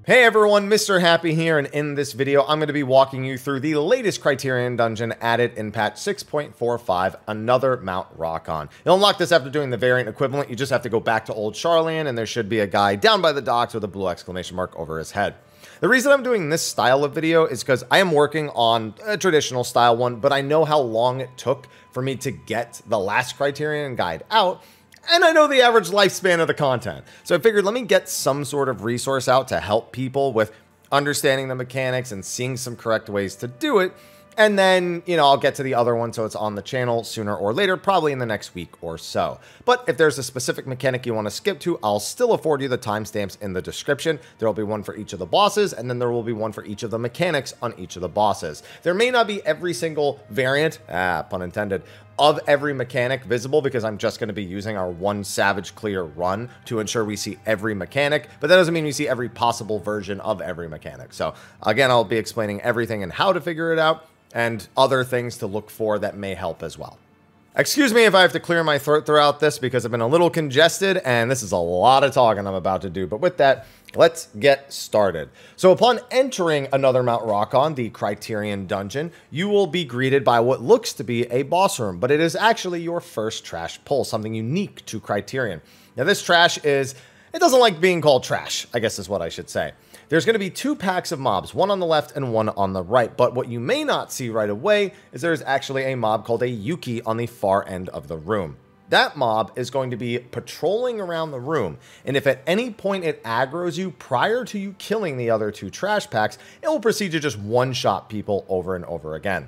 Hey everyone, Mr. Happy here, and in this video, I'm going to be walking you through the latest Criterion dungeon added in patch 6.45, another Mount Rokkon. You'll unlock this after doing the variant equivalent. You just have to go back to Old Charlian, and there should be a guy down by the docks with a blue exclamation mark over his head. The reason I'm doing this style of video is because I am working on a traditional style one, but I know how long it took for me to get the last Criterion guide out, and I know the average lifespan of the content. So I figured let me get some sort of resource out to help people with understanding the mechanics and seeing some correct ways to do it. And then, I'll get to the other one so it's on the channel sooner or later, probably in the next week or so. But if there's a specific mechanic you want to skip to, I'll still afford you the timestamps in the description. There will be one for each of the bosses, and then there will be one for each of the mechanics on each of the bosses. There may not be every single variant, pun intended, of every mechanic visible because I'm just going to be using our one Savage clear run to ensure we see every mechanic, but that doesn't mean we see every possible version of every mechanic. So again, I'll be explaining everything and how to figure it out and other things to look for that may help as well. Excuse me if I have to clear my throat throughout this because I've been a little congested and this is a lot of talking I'm about to do. But with that, let's get started. So upon entering another Mount Rokkon, the Criterion dungeon, you will be greeted by what looks to be a boss room, but it is actually your first trash pull, something unique to Criterion. Now this trash it doesn't like being called trash, I guess is what I should say. There's going to be two packs of mobs, one on the left and one on the right. But what you may not see right away is there's actually a mob called a Yuki on the far end of the room. That mob is going to be patrolling around the room. And if at any point it aggroes you prior to you killing the other two trash packs, it will proceed to just one-shot people over and over again.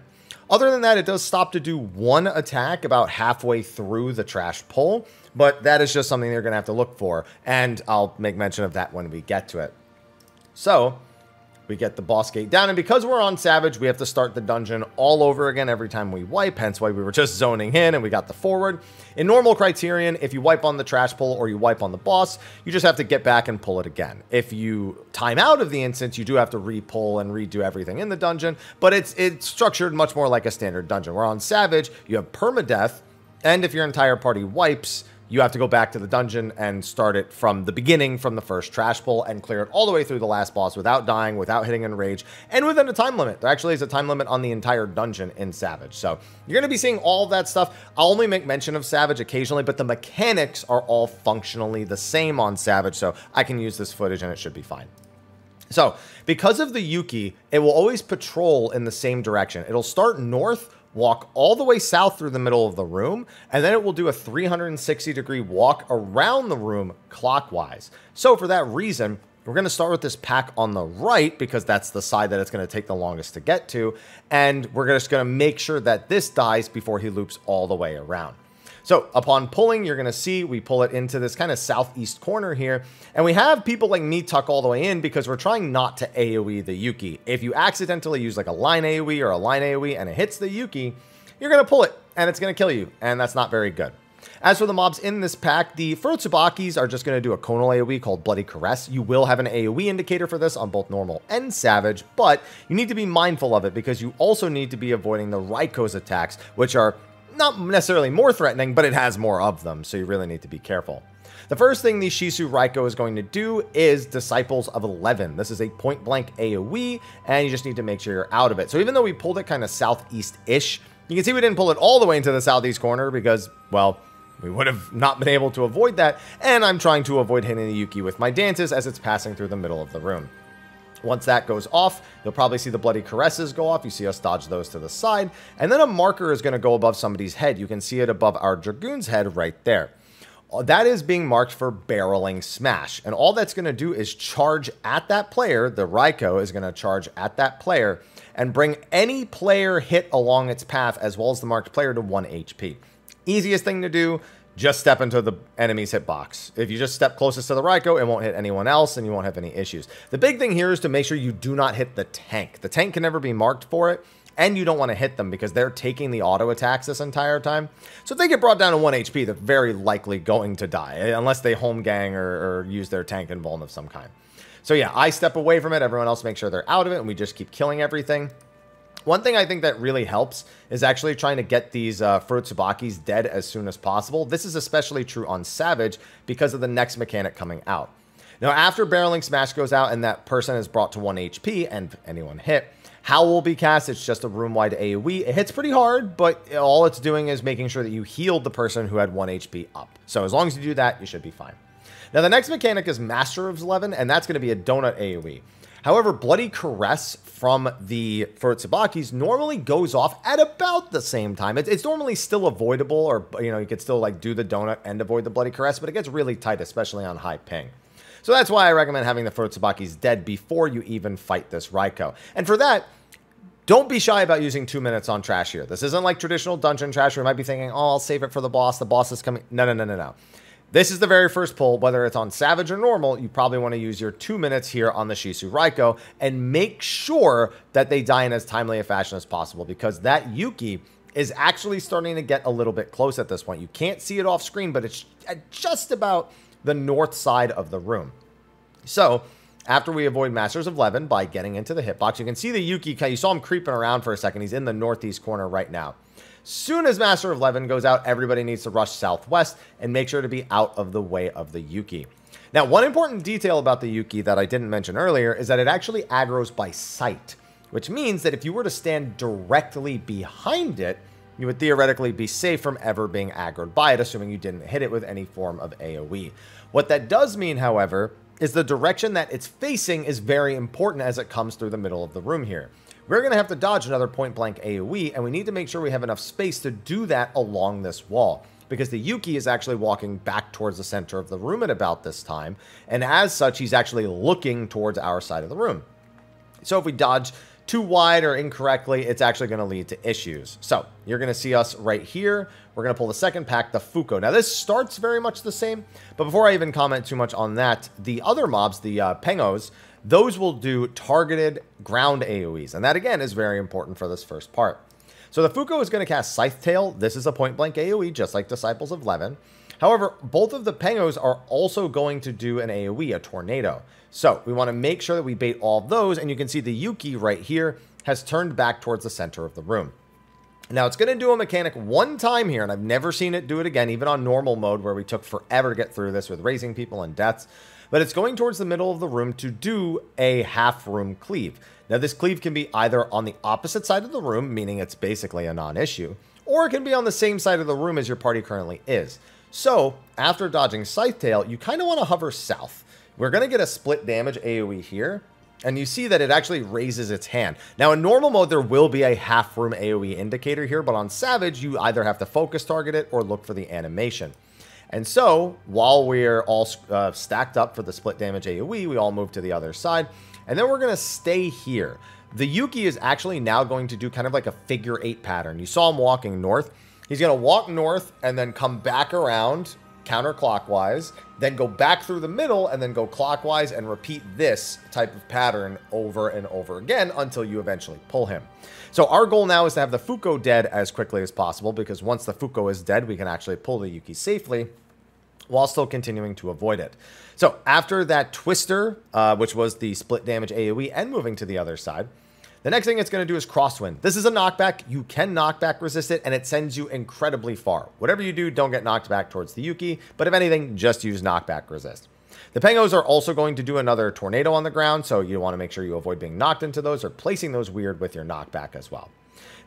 Other than that, it does stop to do one attack about halfway through the trash pull, but that is just something you're going to have to look for. And I'll make mention of that when we get to it. So we get the boss gate down, and because we're on Savage, we have to start the dungeon all over again every time we wipe, hence why we were just zoning in and we got the forward. In normal Criterion, if you wipe on the trash pull or you wipe on the boss, you just have to get back and pull it again. If you time out of the instance, you do have to re-pull and redo everything in the dungeon, but it's structured much more like a standard dungeon. Where on Savage, you have permadeath, and if your entire party wipes, you have to go back to the dungeon and start it from the beginning, from the first trash pull, and clear it all the way through the last boss without dying, without hitting enrage, and within a time limit. There actually is a time limit on the entire dungeon in Savage. So you're going to be seeing all of that stuff. I'll only make mention of Savage occasionally, but the mechanics are all functionally the same on Savage, so I can use this footage and it should be fine. So because of the Yuki, it will always patrol in the same direction. It'll start north, walk all the way south through the middle of the room, and then it will do a 360-degree walk around the room clockwise. So for that reason, we're going to start with this pack on the right because that's the side that it's going to take the longest to get to, and we're just going to make sure that this dies before he loops all the way around. So upon pulling, you're going to see we pull it into this kind of southeast corner here. And we have people like me tuck all the way in because we're trying not to AoE the Yuki. If you accidentally use like a line AoE or a line AoE and it hits the Yuki, you're going to pull it and it's going to kill you. And that's not very good. As for the mobs in this pack, the Furutsubakis are just going to do a conal AoE called Bloody Caress. You will have an AoE indicator for this on both normal and Savage, but you need to be mindful of it because you also need to be avoiding the Raiko's attacks, which are not necessarily more threatening, but it has more of them, so you really need to be careful. The first thing the Shisu Raiko is going to do is Disciples of 11. This is a point-blank AoE, and you just need to make sure you're out of it. So even though we pulled it kind of southeast-ish, you can see we didn't pull it all the way into the southeast corner because, well, we would have not been able to avoid that, and I'm trying to avoid hitting the Yuki with my dances as it's passing through the middle of the room. Once that goes off, you'll probably see the Bloody Caresses go off. You see us dodge those to the side. And then a marker is going to go above somebody's head. You can see it above our Dragoon's head right there. That is being marked for Barreling Smash. And all that's going to do is charge at that player. The Raiko is going to charge at that player and bring any player hit along its path as well as the marked player to 1 HP. Easiest thing to do. Just step into the enemy's hitbox. If you just step closest to the Raiko, it won't hit anyone else and you won't have any issues. The big thing here is to make sure you do not hit the tank. The tank can never be marked for it, and you don't want to hit them because they're taking the auto attacks this entire time. So if they get brought down to 1 HP, they're very likely going to die, unless they home gang or use their tank invuln of some kind. So yeah, I step away from it. Everyone else make sure they're out of it, and we just keep killing everything. One thing I think that really helps is actually trying to get these Furutsubakis dead as soon as possible. This is especially true on Savage because of the next mechanic coming out. Now, after Barreling Smash goes out and that person is brought to 1 HP and anyone hit, Howl will be cast. It's just a room-wide AoE. It hits pretty hard, but all it's doing is making sure that you healed the person who had 1 HP up. So as long as you do that, you should be fine. Now, the next mechanic is Master of 11, and that's going to be a donut AoE. However, Bloody Caress from the Furutsubakis normally goes off at about the same time. It's normally still avoidable, or you could still like do the donut and avoid the Bloody Caress, but it gets really tight, especially on high ping. So that's why I recommend having the Furutsubakis dead before you even fight this Raikou. And for that, don't be shy about using 2 minutes on trash here. This isn't like traditional dungeon trash where you might be thinking, oh, I'll save it for the boss. The boss is coming. No. This is the very first pull. Whether it's on Savage or normal, you probably want to use your 2 minutes here on the Shisu Raikou and make sure that they die in as timely a fashion as possible, because that Yuki is actually starting to get a little bit close at this point. You can't see it off screen, but it's at just about the north side of the room. So after we avoid Masters of 11 by getting into the hitbox, you can see the Yuki, you saw him creeping around for a second. He's in the northeast corner right now. Soon as Master of 11 goes out, everybody needs to rush southwest and make sure to be out of the way of the Yuki. Now, one important detail about the Yuki that I didn't mention earlier is that it actually aggroes by sight, which means that if you were to stand directly behind it, you would theoretically be safe from ever being aggroed by it, assuming you didn't hit it with any form of AoE. What that does mean, however, is the direction that it's facing is very important as it comes through the middle of the room here. We're going to have to dodge another point-blank AoE, and we need to make sure we have enough space to do that along this wall, because the Yuki is actually walking back towards the center of the room at about this time, and as such, he's actually looking towards our side of the room. So if we dodge too wide or incorrectly, it's actually going to lead to issues. So you're going to see us right here. We're going to pull the second pack, the Fuko. Now, this starts very much the same, but before I even comment too much on that, the other mobs, the Pengos, those will do targeted ground AoEs, and that, again, is very important for this first part. So the Fuko is going to cast Scythe Tail. This is a point-blank AoE, just like Disciples of Levin. However, both of the Pengos are also going to do an AoE, a Tornado. So we want to make sure that we bait all of those, and you can see the Yuki right here has turned back towards the center of the room. Now, it's going to do a mechanic one time here, and I've never seen it do it again, even on normal mode where we took forever to get through this with raising people and deaths. But it's going towards the middle of the room to do a half-room cleave. Now, this cleave can be either on the opposite side of the room, meaning it's basically a non-issue, or it can be on the same side of the room as your party currently is. So, after dodging Scythe Tail, you kind of want to hover south. We're going to get a split damage AoE here, and you see that it actually raises its hand. Now, in normal mode, there will be a half-room AoE indicator here, but on Savage, you either have to focus target it or look for the animation. And so, while we're all stacked up for the split damage AoE, we all move to the other side. And then we're going to stay here. The Yuki is actually now going to do kind of like a figure 8 pattern. You saw him walking north. He's going to walk north and then come back around counterclockwise, then go back through the middle and then go clockwise and repeat this type of pattern over and over again until you eventually pull him. So our goal now is to have the Fuko dead as quickly as possible, because once the Fuko is dead, we can actually pull the Yuki safely while still continuing to avoid it. So after that Twister, which was the split damage AoE, and moving to the other side, the next thing it's going to do is Crosswind. This is a knockback. You can knockback resist it, and it sends you incredibly far. Whatever you do, don't get knocked back towards the Yuki, but if anything, just use knockback resist. The Pengos are also going to do another Tornado on the ground, so you want to make sure you avoid being knocked into those or placing those weird with your knockback as well.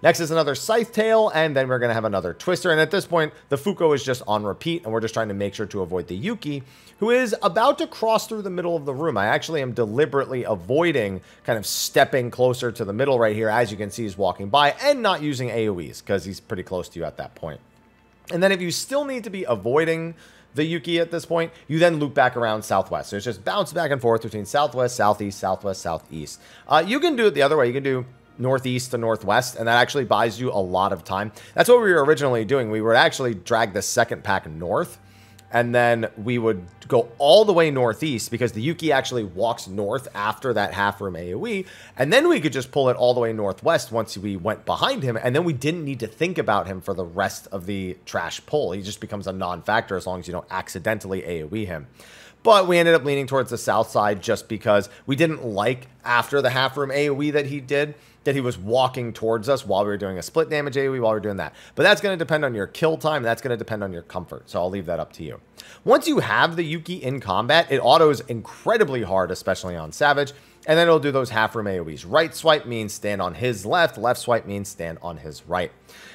Next is another Scythe Tail, and then we're going to have another Twister. And at this point, the Fuko is just on repeat, and we're just trying to make sure to avoid the Yuki, who is about to cross through the middle of the room. I actually am deliberately avoiding kind of stepping closer to the middle right here. As you can see, he's walking by and not using AoEs because he's pretty close to you at that point. And then if you still need to be avoiding the Yuki at this point, you then loop back around southwest. So it's just bounce back and forth between southwest, southeast, southwest, southeast. You can do it the other way. You can do northeast to northwest, and that actually buys you a lot of time. That's what we were originally doing. We would actually drag the second pack north, and then we would go all the way northeast because the Yuki actually walks north after that half-room AoE, and then we could just pull it all the way northwest once we went behind him, and then we didn't need to think about him for the rest of the trash pull. He just becomes a non-factor as long as you don't accidentally AoE him. But we ended up leaning towards the south side just because we didn't like, after the half-room AoE that he did, that he was walking towards us while we were doing a split damage AoE while we were doing that. But that's going to depend on your kill time. That's going to depend on your comfort. So I'll leave that up to you. Once you have the Yuki in combat, it autos incredibly hard, especially on Savage. And then it'll do those half room AoEs. Right swipe means stand on his left. Left swipe means stand on his right.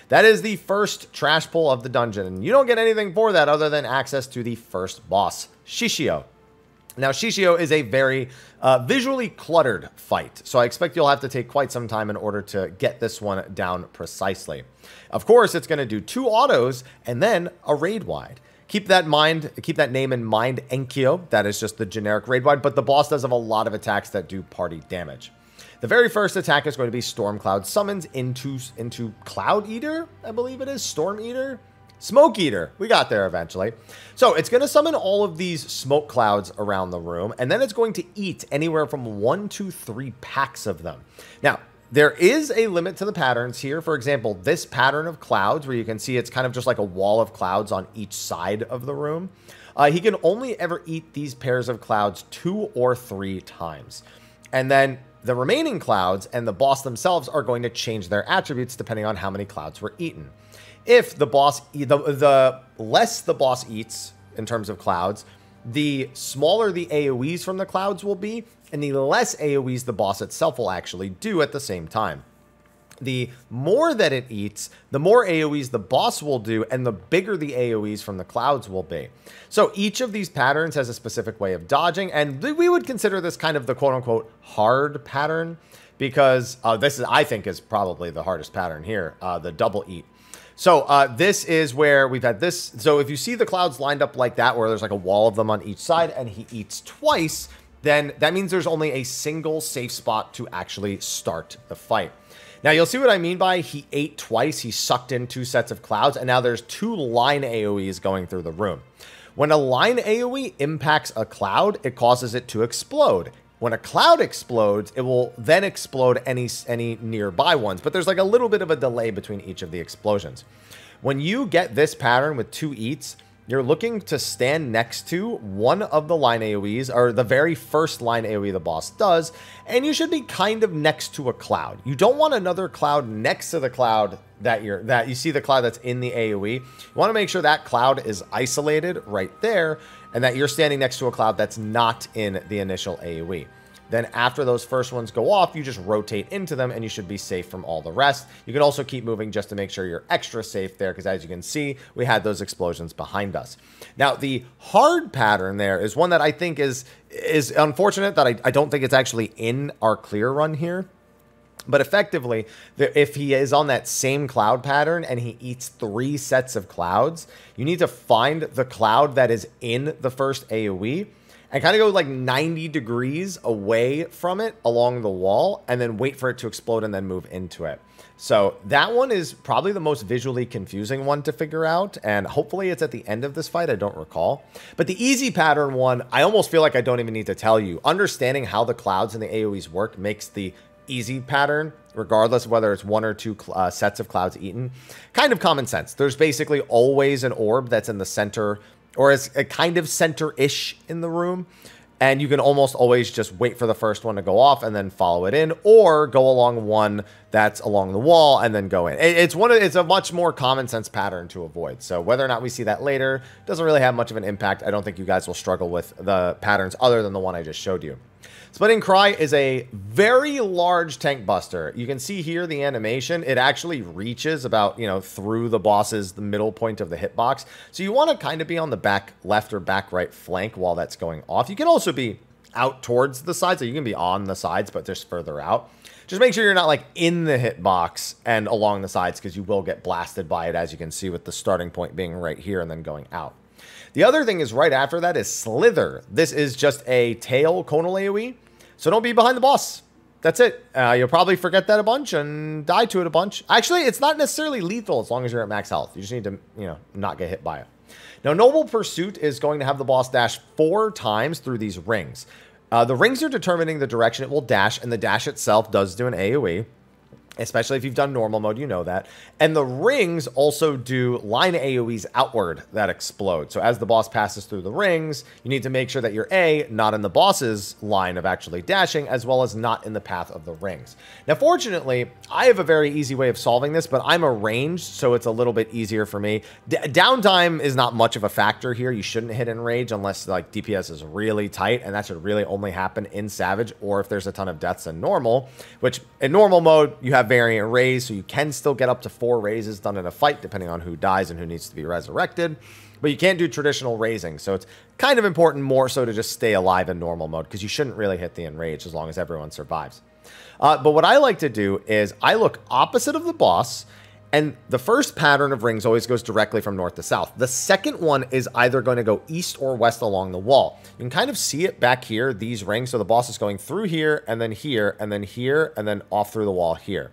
That is the first trash pull of the dungeon. And you don't get anything for that other than access to the first boss, Shishio. Now, Shishio is a very visually cluttered fight, so I expect you'll have to take quite some time in order to get this one down precisely. Of course, it's going to do 2 autos and then a raid wide. Keep that name in mind, Enkyo. That is just the generic raid wide, but the boss does have a lot of attacks that do party damage. The very first attack is going to be Storm Cloud summons into Cloud Eater, I believe it is, Storm Eater. Smoke Eater. We got there eventually. So it's going to summon all of these smoke clouds around the room, and then it's going to eat anywhere from 1 to 3 packs of them. Now, there is a limit to the patterns here. For example, this pattern of clouds, where you can see it's kind of just like a wall of clouds on each side of the room. He can only ever eat these pairs of clouds 2 or 3 times. And then the remaining clouds and the boss themselves are going to change their attributes depending on how many clouds were eaten. If the boss, the less the boss eats in terms of clouds, the smaller the AoEs from the clouds will be, and the less AoEs the boss itself will actually do at the same time. The more that it eats, the more AoEs the boss will do, and the bigger the AoEs from the clouds will be. So each of these patterns has a specific way of dodging, and we would consider this kind of the quote-unquote hard pattern, because this is, I think, is probably the hardest pattern here, the double eat. So this is where we've had this. So if you see the clouds lined up like that, where there's like a wall of them on each side, and he eats twice, then that means there's only a single safe spot to actually start the fight. Now, you'll see what I mean by he ate twice. He sucked in 2 sets of clouds, and now there's 2 line AoEs going through the room. When a line AoE impacts a cloud, it causes it to explode. When a cloud explodes, it will then explode any nearby ones, but there's like a little bit of a delay between each of the explosions. When you get this pattern with 2 eats, you're looking to stand next to one of the line AoEs, or the very first line AoE the boss does, and you should be kind of next to a cloud. You don't want another cloud next to the cloud that you see the cloud that's in the AoE. You want to make sure that cloud is isolated right there, and that you're standing next to a cloud that's not in the initial AoE. Then after those first ones go off, you just rotate into them and you should be safe from all the rest. You can also keep moving just to make sure you're extra safe there, because as you can see, we had those explosions behind us. Now, the hard pattern there is one that I think is unfortunate, that I don't think it's actually in our clear run here. But effectively, if he is on that same cloud pattern and he eats 3 sets of clouds, you need to find the cloud that is in the first AoE and kind of go like 90 degrees away from it along the wall, and then wait for it to explode and then move into it. So that one is probably the most visually confusing one to figure out, and hopefully it's at the end of this fight. I don't recall. But the easy pattern one, I almost feel like I don't even need to tell you. Understanding how the clouds and the AoEs work makes the easy pattern, regardless of whether it's 1 or 2 sets of clouds eaten, kind of common sense. There's basically always an orb that's in the center, or is a kind of center-ish in the room, and you can almost always just wait for the first one to go off and then follow it in, or go along one that's along the wall and then go in. It's a much more common sense pattern to avoid. So whether or not we see that later doesn't really have much of an impact. I don't think you guys will struggle with the patterns other than the one I just showed you. Splitting Cry is a very large tank buster. You can see here the animation. It actually reaches about, through the boss's the middle point of the hitbox. So you want to kind of be on the back left or back right flank while that's going off. You can also be out towards the sides. So you can be on the sides, but just further out. Just make sure you're not like in the hitbox and along the sides, because you will get blasted by it, as you can see with the starting point being right here and then going out. The other thing is right after that is Slither. This is just a tail conal AoE, so don't be behind the boss. That's it. You'll probably forget that a bunch and die to it a bunch. Actually, it's not necessarily lethal as long as you're at max health. You just need to, not get hit by it. Now, Noble Pursuit is going to have the boss dash 4 times through these rings. The rings are determining the direction it will dash, and the dash itself does do an AoE. especially if you've done normal mode, you know that. And the rings also do line AoEs outward that explode. So as the boss passes through the rings, you need to make sure that you're A, not in the boss's line of actually dashing, as well as not in the path of the rings. Now, fortunately, I have a very easy way of solving this, but I'm a ranged, so it's a little bit easier for me. Downtime is not much of a factor here. You shouldn't hit in rage unless like DPS is really tight, and that should really only happen in Savage, or if there's a ton of deaths in normal, which in normal mode, you have variant raise, so you can still get up to 4 raises done in a fight, depending on who dies and who needs to be resurrected. But you can't do traditional raising, so it's kind of important more so to just stay alive in normal mode, because you shouldn't really hit the enrage as long as everyone survives. But what I like to do is I look opposite of the boss, and the first pattern of rings always goes directly from north to south. The second one is either going to go east or west along the wall. You can kind of see it back here, these rings. So the boss is going through here, and then here, and then here, and then off through the wall here.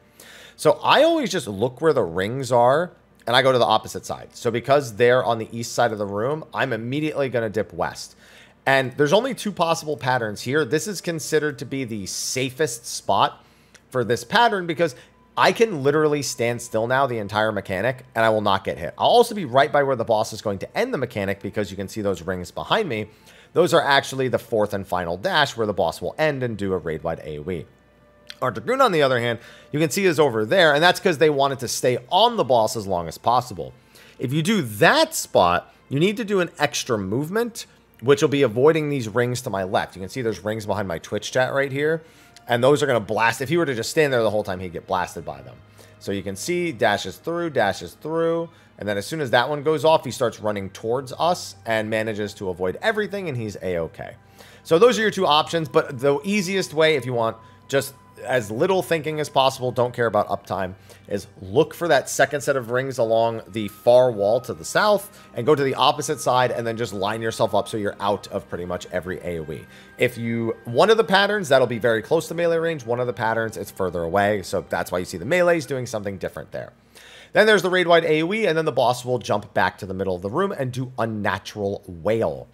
So I always just look where the rings are, and I go to the opposite side. So because they're on the east side of the room, I'm immediately going to dip west. And there's only 2 possible patterns here. This is considered to be the safest spot for this pattern because I can literally stand still now the entire mechanic and I will not get hit. I'll also be right by where the boss is going to end the mechanic because you can see those rings behind me. Those are actually the 4th and final dash where the boss will end and do a raid-wide AoE. Our Dragoon, on the other hand, you can see is over there, and that's because they wanted to stay on the boss as long as possible. If you do that spot, you need to do an extra movement, which will be avoiding these rings to my left. You can see there's rings behind my Twitch chat right here. And those are going to blast. If he were to just stand there the whole time, he'd get blasted by them. So you can see dashes through. And then as soon as that one goes off, he starts running towards us and manages to avoid everything. And he's A-okay. So those are your 2 options. But the easiest way, if you want just as little thinking as possible, don't care about uptime, is look for that second set of rings along the far wall to the south and go to the opposite side and then just line yourself up so you're out of pretty much every AoE. If you, one of the patterns, that'll be very close to melee range. One of the patterns, it's further away. So that's why you see the melees doing something different there. Then there's the raid-wide AoE, and then the boss will jump back to the middle of the room and do Unnatural Wail.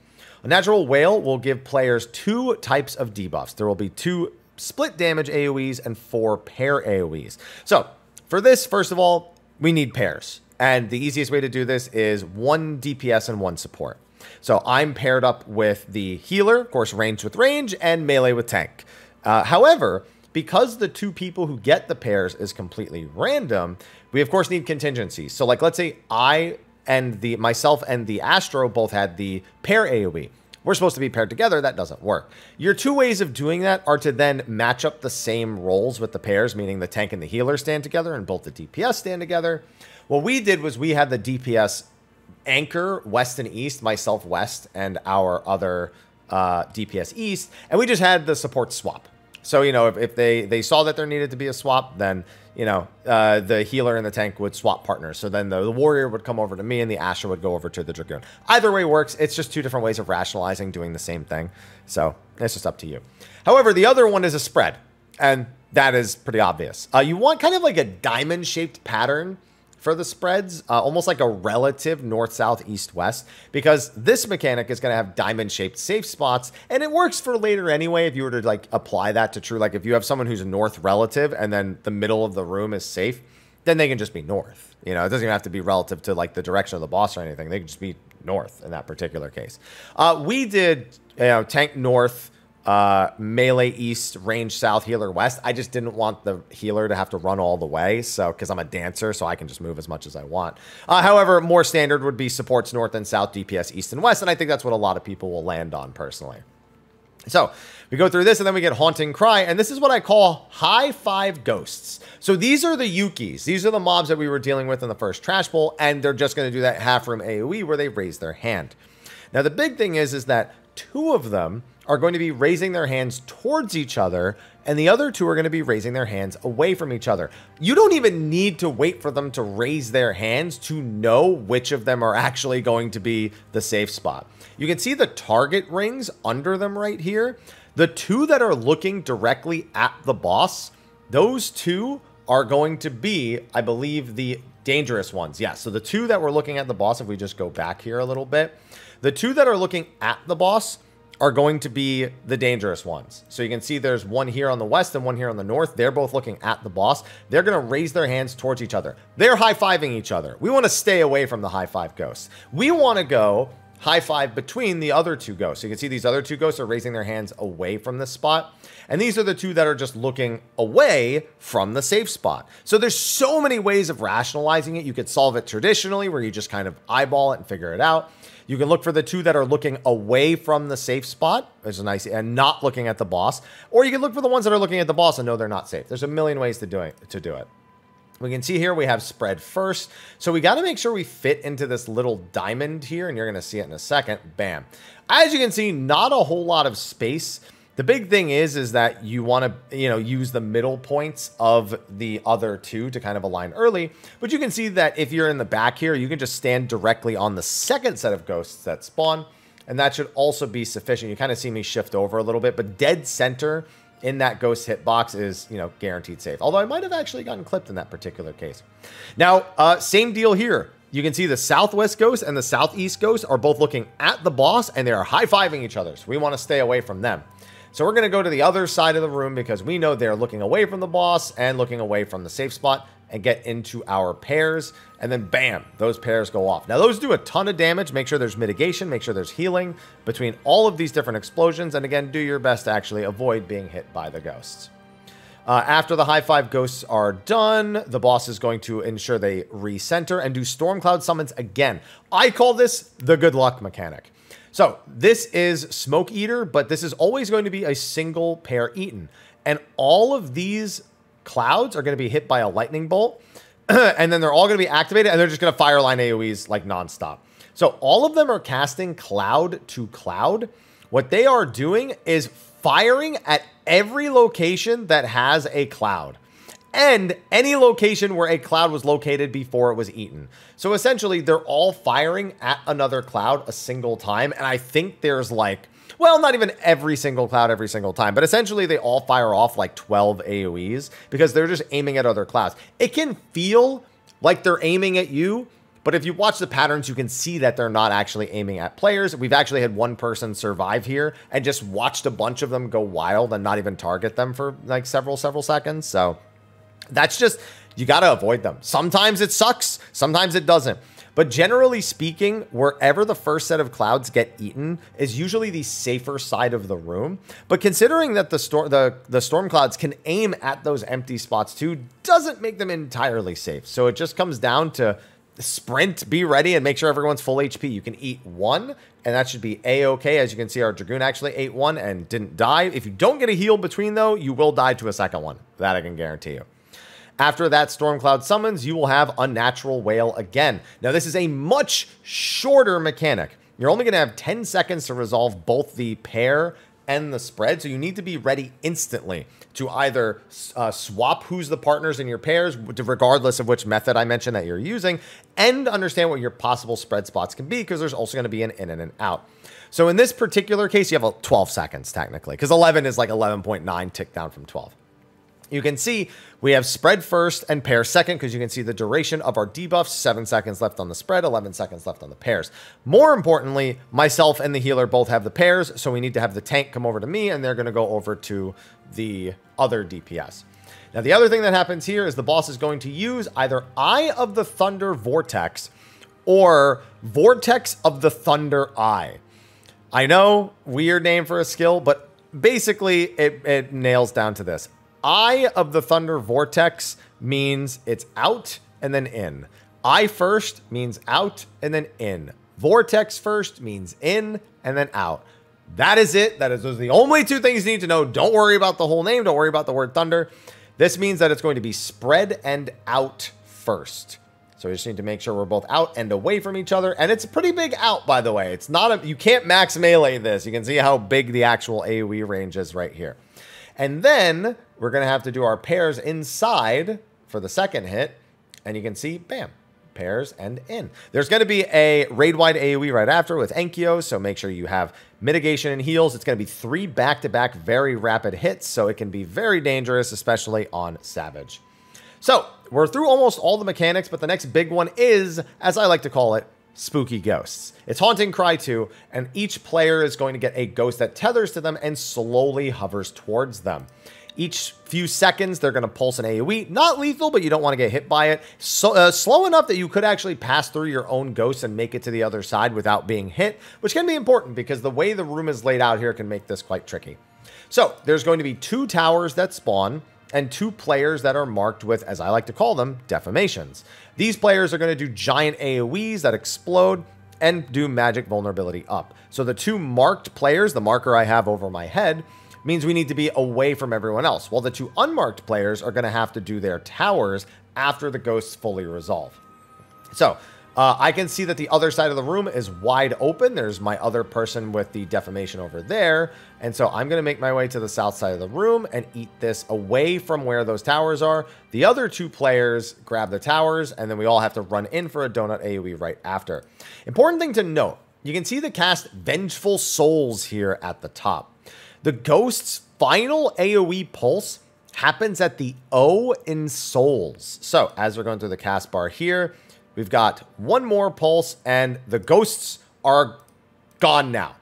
Unnatural Wail will give players 2 types of debuffs. There will be 2 split damage AoEs and 4 pair AoEs. So for this, first of all, we need pairs. And the easiest way to do this is 1 DPS and 1 support. So I'm paired up with the healer, of course, range with range, and melee with tank. However, because the 2 people who get the pairs is completely random, we of course need contingencies. So like, let's say myself and the Astro both had the pair AoE. We're supposed to be paired together. That doesn't work. Your 2 ways of doing that are to then match up the same roles with the pairs, meaning the tank and the healer stand together and both the DPS stand together. What we did was we had the DPS anchor west and east, myself west and our other DPS east, and we just had the support swap. So, you know, if they saw that there needed to be a swap, then, you know, the healer and the tank would swap partners. So then the warrior would come over to me and the Asher would go over to the Dragoon. Either way works. It's just 2 different ways of rationalizing doing the same thing. So it's just up to you. However, the other one is a spread, and that is pretty obvious. You want kind of like a diamond-shaped pattern for the spreads, almost like a relative north, south, east, west, because this mechanic is going to have diamond-shaped safe spots, and it works for later anyway if you were to like apply that to true. Like if you have someone who's a north relative and then the middle of the room is safe, then they can just be north. You know, it doesn't even have to be relative to like the direction of the boss or anything. They can just be north in that particular case. We did, you know, tank north, melee east, range south, healer west. I just didn't want the healer to have to run all the way, so because I'm a dancer, so I can just move as much as I want. However, more standard would be supports north and south, DPS east and west, and I think that's what a lot of people will land on personally. So we go through this, and then we get Haunting Cry, and this is what I call high 5 ghosts. So these are the Yukis. These are the mobs that we were dealing with in the first Trash Bowl, and they're just going to do that half room AoE where they raise their hand. Now the big thing is that 2 of them are going to be raising their hands towards each other, and the other 2 are going to be raising their hands away from each other. You don't even need to wait for them to raise their hands to know which of them are actually going to be the safe spot. You can see the target rings under them right here. The 2 that are looking directly at the boss, those 2 are going to be, I believe, the dangerous ones. Yeah, so the 2 that were looking at the boss, if we just go back here a little bit, the 2 that are looking at the boss are going to be the dangerous ones. So you can see there's one here on the west and one here on the north. They're both looking at the boss. They're going to raise their hands towards each other. They're high-fiving each other. We want to stay away from the high-five ghosts. We want to go high-five between the other two ghosts. So you can see these other two ghosts are raising their hands away from this spot. And these are the two that are just looking away from the safe spot. So there's so many ways of rationalizing it. You could solve it traditionally where you just kind of eyeball it and figure it out. You can look for the two that are looking away from the safe spot, which is nice, and not looking at the boss. Or you can look for the ones that are looking at the boss and know they're not safe. There's a million ways to do it. We can see here we have spread first. So we got to make sure we fit into this little diamond here, and you're going to see it in a second. Bam. As you can see, not a whole lot of space. The big thing is that you want to, use the middle points of the other two to kind of align early. But you can see that if you're in the back here, you can just stand directly on the second set of ghosts that spawn. And that should also be sufficient. You kind of see me shift over a little bit, but dead center in that ghost hitbox is, guaranteed safe. Although I might have actually gotten clipped in that particular case. Now, same deal here. You can see the southwest ghost and the southeast ghost are both looking at the boss, and they are high-fiving each other. So we want to stay away from them. So we're going to go to the other side of the room because we know they're looking away from the boss and looking away from the safe spot, and get into our pairs. And then bam, those pairs go off. Now those do a ton of damage. Make sure there's mitigation. Make sure there's healing between all of these different explosions. And again, do your best to actually avoid being hit by the ghosts. After the high five ghosts are done, the boss is going to ensure they recenter and do storm cloud summons again. I call this the good luck mechanic. So this is Smoke Eater, but this is always going to be a single pair eaten. And all of these clouds are going to be hit by a lightning bolt. And then they're all going to be activated, and they're just going to fire line AoEs like nonstop. So all of them are casting cloud to cloud. What they are doing is firing at every location that has a cloud, and any location where a cloud was located before it was eaten. So essentially, they're all firing at another cloud a single time. And I think there's like, well, not even every single cloud every single time, but essentially they all fire off like 12 AoEs because they're just aiming at other clouds. It can feel like they're aiming at you, but if you watch the patterns, you can see that they're not actually aiming at players. We've actually had one person survive here and just watched a bunch of them go wild and not even target them for like several seconds. So that's just, you got to avoid them. Sometimes it sucks, sometimes it doesn't. But generally speaking, wherever the first set of clouds get eaten is usually the safer side of the room. But considering that the storm clouds can aim at those empty spots too, doesn't make them entirely safe. So it just comes down to sprint, be ready, and make sure everyone's full HP. You can eat one, and that should be A-okay. As you can see, our Dragoon actually ate one and didn't die. If you don't get a heal between, though, you will die to a second one. That I can guarantee you. After that Stormcloud summons, you will have Unnatural Wail again. Now, this is a much shorter mechanic. You're only going to have 10 seconds to resolve both the pair and the spread, so you need to be ready instantly to either swap who's the partners in your pairs, regardless of which method I mentioned that you're using, and understand what your possible spread spots can be, because there's also going to be an in and an out. So in this particular case, you have 12 seconds, technically, because 11 is like 11.9 tick down from 12. You can see we have spread first and pair second, because you can see the duration of our debuffs, 7 seconds left on the spread, 11 seconds left on the pairs. More importantly, myself and the healer both have the pairs, so we need to have the tank come over to me, and they're going to go over to the other DPS. Now, the other thing that happens here is the boss is going to use either Eye of the Thunder Vortex or Vortex of the Thunder Eye. I know, weird name for a skill, but basically it nails down to this. Eye of the Thunder Vortex means it's out and then in. Eye first means out and then in. Vortex first means in and then out. That is it. Those are the only two things you need to know. Don't worry about the whole name. Don't worry about the word thunder. This means that it's going to be spread and out first. So we just need to make sure we're both out and away from each other. And it's a pretty big out, by the way. It's not you can't max melee this. You can see how big the actual AoE range is right here. And then we're going to have to do our pairs inside for the second hit. And you can see, bam, pairs and in. There's going to be a raid-wide AoE right after with Enkyo, so make sure you have mitigation and heals. It's going to be 3 back-to-back very rapid hits, so it can be very dangerous, especially on Savage. So we're through almost all the mechanics, but the next big one is, as I like to call it, spooky ghosts. It's Haunting Cry 2, and each player is going to get a ghost that tethers to them and slowly hovers towards them. Each few seconds, they're going to pulse an AoE. Not lethal, but you don't want to get hit by it. So, slow enough that you could actually pass through your own ghost and make it to the other side without being hit, which can be important because the way the room is laid out here can make this quite tricky. So, there's going to be 2 towers that spawn and 2 players that are marked with, as I like to call them, deformations. These players are going to do giant AoEs that explode and do magic vulnerability up. So the 2 marked players, the marker I have over my head, means we need to be away from everyone else, while the 2 unmarked players are going to have to do their towers after the ghosts fully resolve. So, I can see that the other side of the room is wide open. There's my other person with the deformation over there. And so I'm going to make my way to the south side of the room and eat this away from where those towers are. The other 2 players grab the towers, and then we all have to run in for a donut AoE right after. Important thing to note, you can see the cast Vengeful Souls here at the top. The ghost's final AoE pulse happens at the O in Souls. So as we're going through the cast bar here, we've got 1 more pulse, and the ghosts are gone now.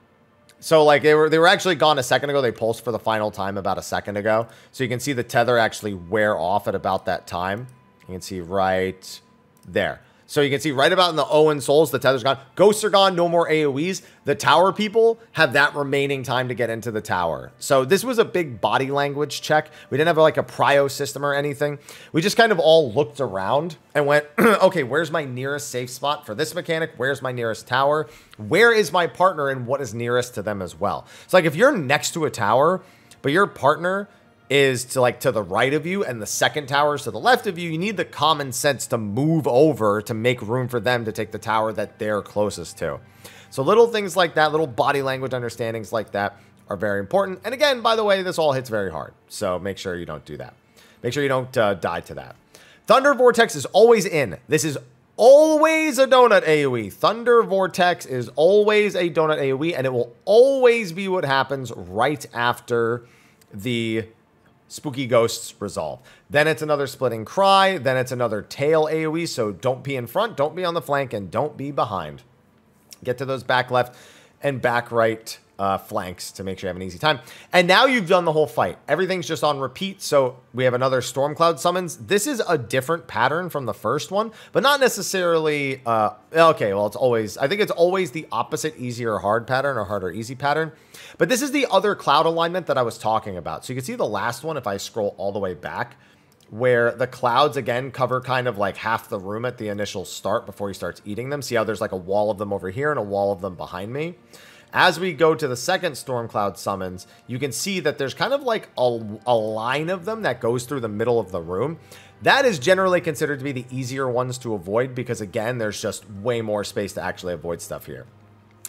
So, like, they were actually gone a second ago. They pulsed for the final time about a second ago. So you can see the tether actually wear off at about that time. You can see right there. So you can see right about in the O and Souls, the tether's gone. Ghosts are gone, no more AoEs. The tower people have that remaining time to get into the tower. So this was a big body language check. We didn't have like a prio system or anything. We just kind of all looked around and went, okay, where's my nearest safe spot for this mechanic? Where's my nearest tower? Where is my partner and what is nearest to them as well? So like if you're next to a tower, but your partner is to the right of you and the second tower is to the left of you, you need the common sense to move over to make room for them to take the tower that they're closest to. So little things like that, little body language understandings like that are very important. And again, by the way, this all hits very hard. So make sure you don't do that. Make sure you don't die to that. Thunder Vortex is always in. This is always a donut AoE. Thunder Vortex is always a donut AoE, and it will always be what happens right after the spooky ghosts resolve. Then it's another splitting cry. Then it's another tail AoE. So don't be in front, don't be on the flank, and don't be behind. Get to those back left and back right flanks to make sure you have an easy time. And now you've done the whole fight. Everything's just on repeat. So we have another Stormcloud summons. This is a different pattern from the first one, but not necessarily, okay, well, I think it's always the opposite easier hard pattern or harder easy pattern. But this is the other cloud alignment that I was talking about. So you can see the last one if I scroll all the way back, where the clouds again cover kind of like half the room at the initial start before he starts eating them. See how there's like a wall of them over here and a wall of them behind me? As we go to the second Stormcloud summons, you can see that there's kind of like a line of them that goes through the middle of the room. That is generally considered to be the easier ones to avoid because, again, there's just way more space to actually avoid stuff here.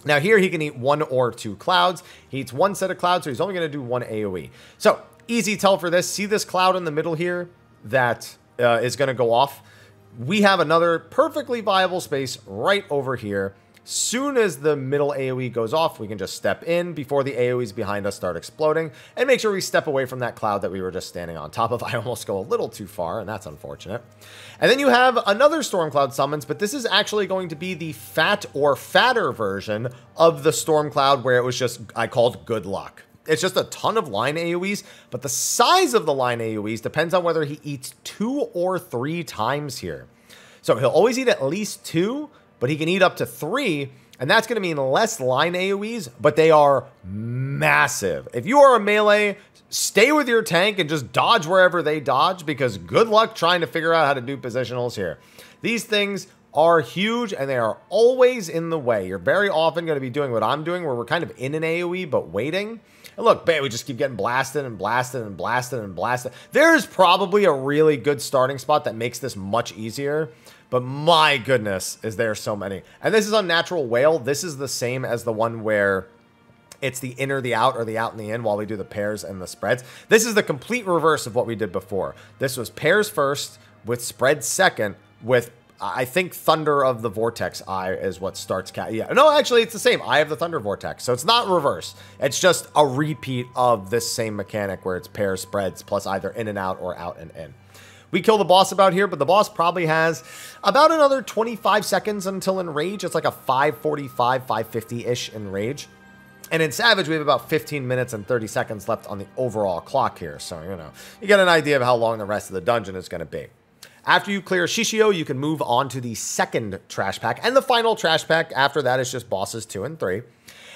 Now here he can eat 1 or 2 clouds. He eats 1 set of clouds, so he's only going to do 1 AoE. So, easy tell for this. See this cloud in the middle here that is going to go off? We have another perfectly viable space right over here. Soon as the middle AoE goes off, we can just step in before the AoEs behind us start exploding and make sure we step away from that cloud that we were just standing on top of. I almost go a little too far, and that's unfortunate. And then you have another Stormcloud summons, but this is actually going to be the fat or fatter version of the Stormcloud where it was just, I called good luck. It's just a ton of line AoEs, but the size of the line AoEs depends on whether he eats 2 or 3 times here. So he'll always eat at least 2, but he can eat up to 3, and that's going to mean less line AoEs, but they are massive. If you are a melee, stay with your tank and just dodge wherever they dodge, because good luck trying to figure out how to do positionals here. These things are huge, and they are always in the way. You're very often going to be doing what I'm doing, where we're kind of in an AoE, but waiting. And look, bam, we just keep getting blasted and blasted and blasted and blasted. There's probably a really good starting spot that makes this much easier. But my goodness, is there so many. And this is Unnatural Whale. This is the same as the one where it's the in or the out or the out and the in while we do the pairs and the spreads. This is the complete reverse of what we did before. This was pairs first with spreads second with, I think, Thunder of the Vortex Eye is what starts. Yeah, no, actually, it's the same. Eye of the Thunder Vortex. So it's not reverse. It's just a repeat of this same mechanic where it's pairs, spreads, plus either in and out or out and in. We kill the boss about here, but the boss probably has about another 25 seconds until Enrage. It's like a 545, 550-ish Enrage. And in Savage, we have about 15 minutes and 30 seconds left on the overall clock here. So, you know, you get an idea of how long the rest of the dungeon is going to be. After you clear Shishio, you can move on to the second trash pack. And the final trash pack after that is just bosses 2 and 3.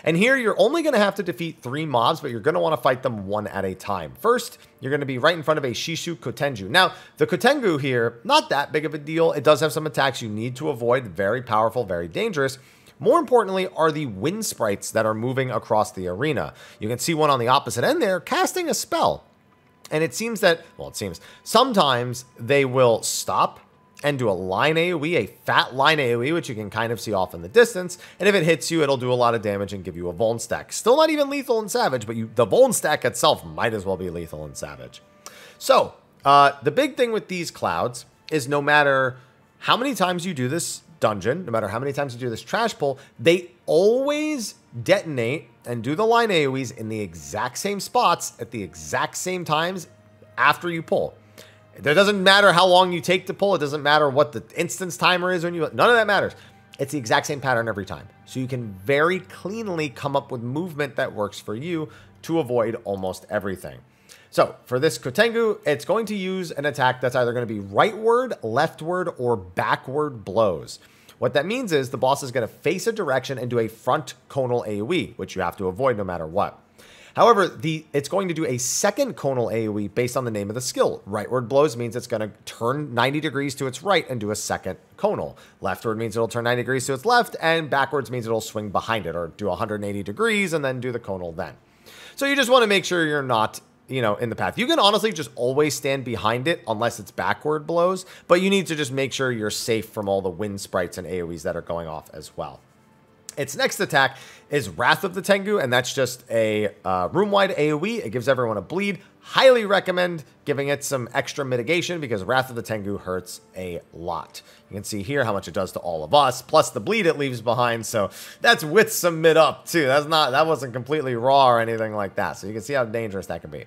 And here, you're only going to have to defeat 3 mobs, but you're going to want to fight them one at a time. First, you're going to be right in front of a Shishu Kotenju. Now, the Kotenju here, not that big of a deal. It does have some attacks you need to avoid. Very powerful, very dangerous. More importantly are the wind sprites that are moving across the arena. You can see one on the opposite end there casting a spell. And it seems that, well, it seems, sometimes they will stop and do a line AoE, a fat line AoE, which you can kind of see off in the distance. And if it hits you, it'll do a lot of damage and give you a Vuln stack. Still not even lethal in Savage, but the Vuln stack itself might as well be lethal in Savage. So, the big thing with these clouds is no matter how many times you do this dungeon, no matter how many times you do this trash pull, they always detonate and do the line AoEs in the exact same spots at the exact same times after you pull. It doesn't matter how long you take to pull. It doesn't matter what the instance timer is when you, none of that matters. It's the exact same pattern every time. So you can very cleanly come up with movement that works for you to avoid almost everything. So for this Kotenju, it's going to use an attack that's either going to be rightward, leftward, or backward blows. What that means is the boss is going to face a direction and do a front conal AoE, which you have to avoid no matter what. However, it's going to do a second conal AoE based on the name of the skill. Rightward blows means it's going to turn 90 degrees to its right and do a second conal. Leftward means it'll turn 90 degrees to its left, and backwards means it'll swing behind it or do 180 degrees and then do the conal then. So you just want to make sure you're not, you know, in the path. You can honestly just always stand behind it unless it's backward blows, but you need to just make sure you're safe from all the wind sprites and AoEs that are going off as well. Its next attack is Wrath of the Tengu, and that's just a room-wide AoE. It gives everyone a bleed. Highly recommend giving it some extra mitigation because Wrath of the Tengu hurts a lot. You can see here how much it does to all of us, plus the bleed it leaves behind, so that's with some mid up too. That wasn't completely raw or anything like that, so you can see how dangerous that can be.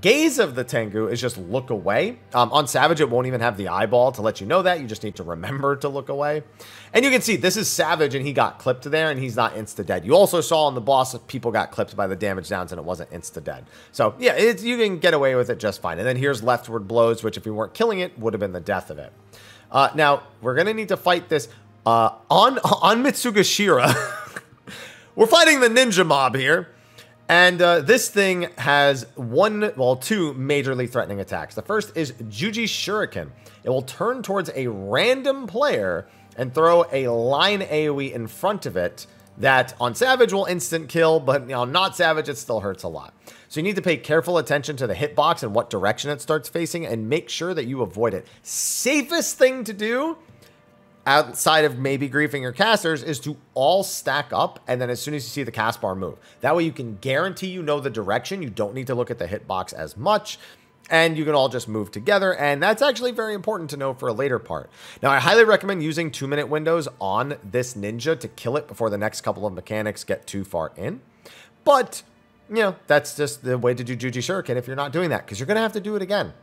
Gaze of the Tengu is just look away. On Savage, it won't even have the eyeball to let you know that. You just need to remember to look away. And you can see this is Savage, and he got clipped there, and he's not insta-dead. You also saw on the boss, people got clipped by the damage downs, and it wasn't insta-dead. So, yeah, you can get away with it just fine. And then here's leftward blows, which if you weren't killing it, would have been the death of it. Now, we're going to need to fight this on Mitsugashira. We're fighting the ninja mob here. And this thing has two majorly threatening attacks. The first is Juji Shuriken. It will turn towards a random player and throw a line AoE in front of it that on Savage will instant kill, but on not Savage, it still hurts a lot. So you need to pay careful attention to the hitbox and what direction it starts facing and make sure that you avoid it. Safest thing to do outside of maybe griefing your casters is to all stack up, and then as soon as you see the cast bar, move. That way you can guarantee you know the direction. You don't need to look at the hitbox as much, and you can all just move together, and that's actually very important to know for a later part. Now, I highly recommend using 2-minute windows on this ninja to kill it before the next couple of mechanics get too far in. But, you know, that's just the way to do Juji Shuriken if you're not doing that, because you're going to have to do it again.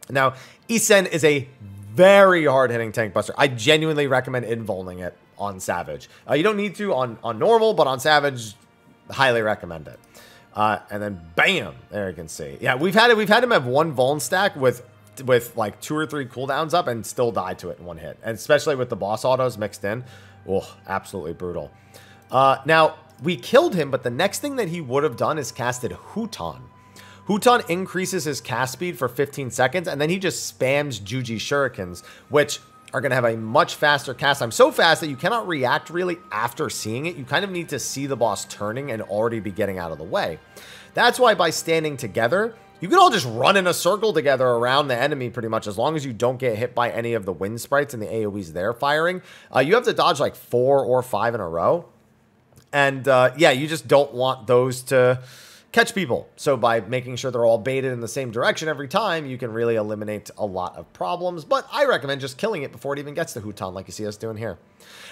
Now, Isen is a very hard-hitting tank buster. I genuinely recommend invulning it on Savage. You don't need to on normal, but on Savage, highly recommend it. And then bam, there you can see. Yeah, we've had him have one Vuln stack with like 2 or 3 cooldowns up and still die to it in one hit. And especially with the boss autos mixed in. Oh, absolutely brutal. Now, we killed him, but the next thing that he would have done is casted Huton. Huton increases his cast speed for 15 seconds, and then he just spams Juji Shurikens, which are going to have a much faster cast time. So fast that you cannot react really after seeing it. You kind of need to see the boss turning and already be getting out of the way. That's why by standing together, you can all just run in a circle together around the enemy pretty much, as long as you don't get hit by any of the wind sprites and the AoEs they're firing. You have to dodge like 4 or 5 in a row. And yeah, you just don't want those to catch people. So by making sure they're all baited in the same direction every time, you can really eliminate a lot of problems. But I recommend just killing it before it even gets to Huton, like you see us doing here.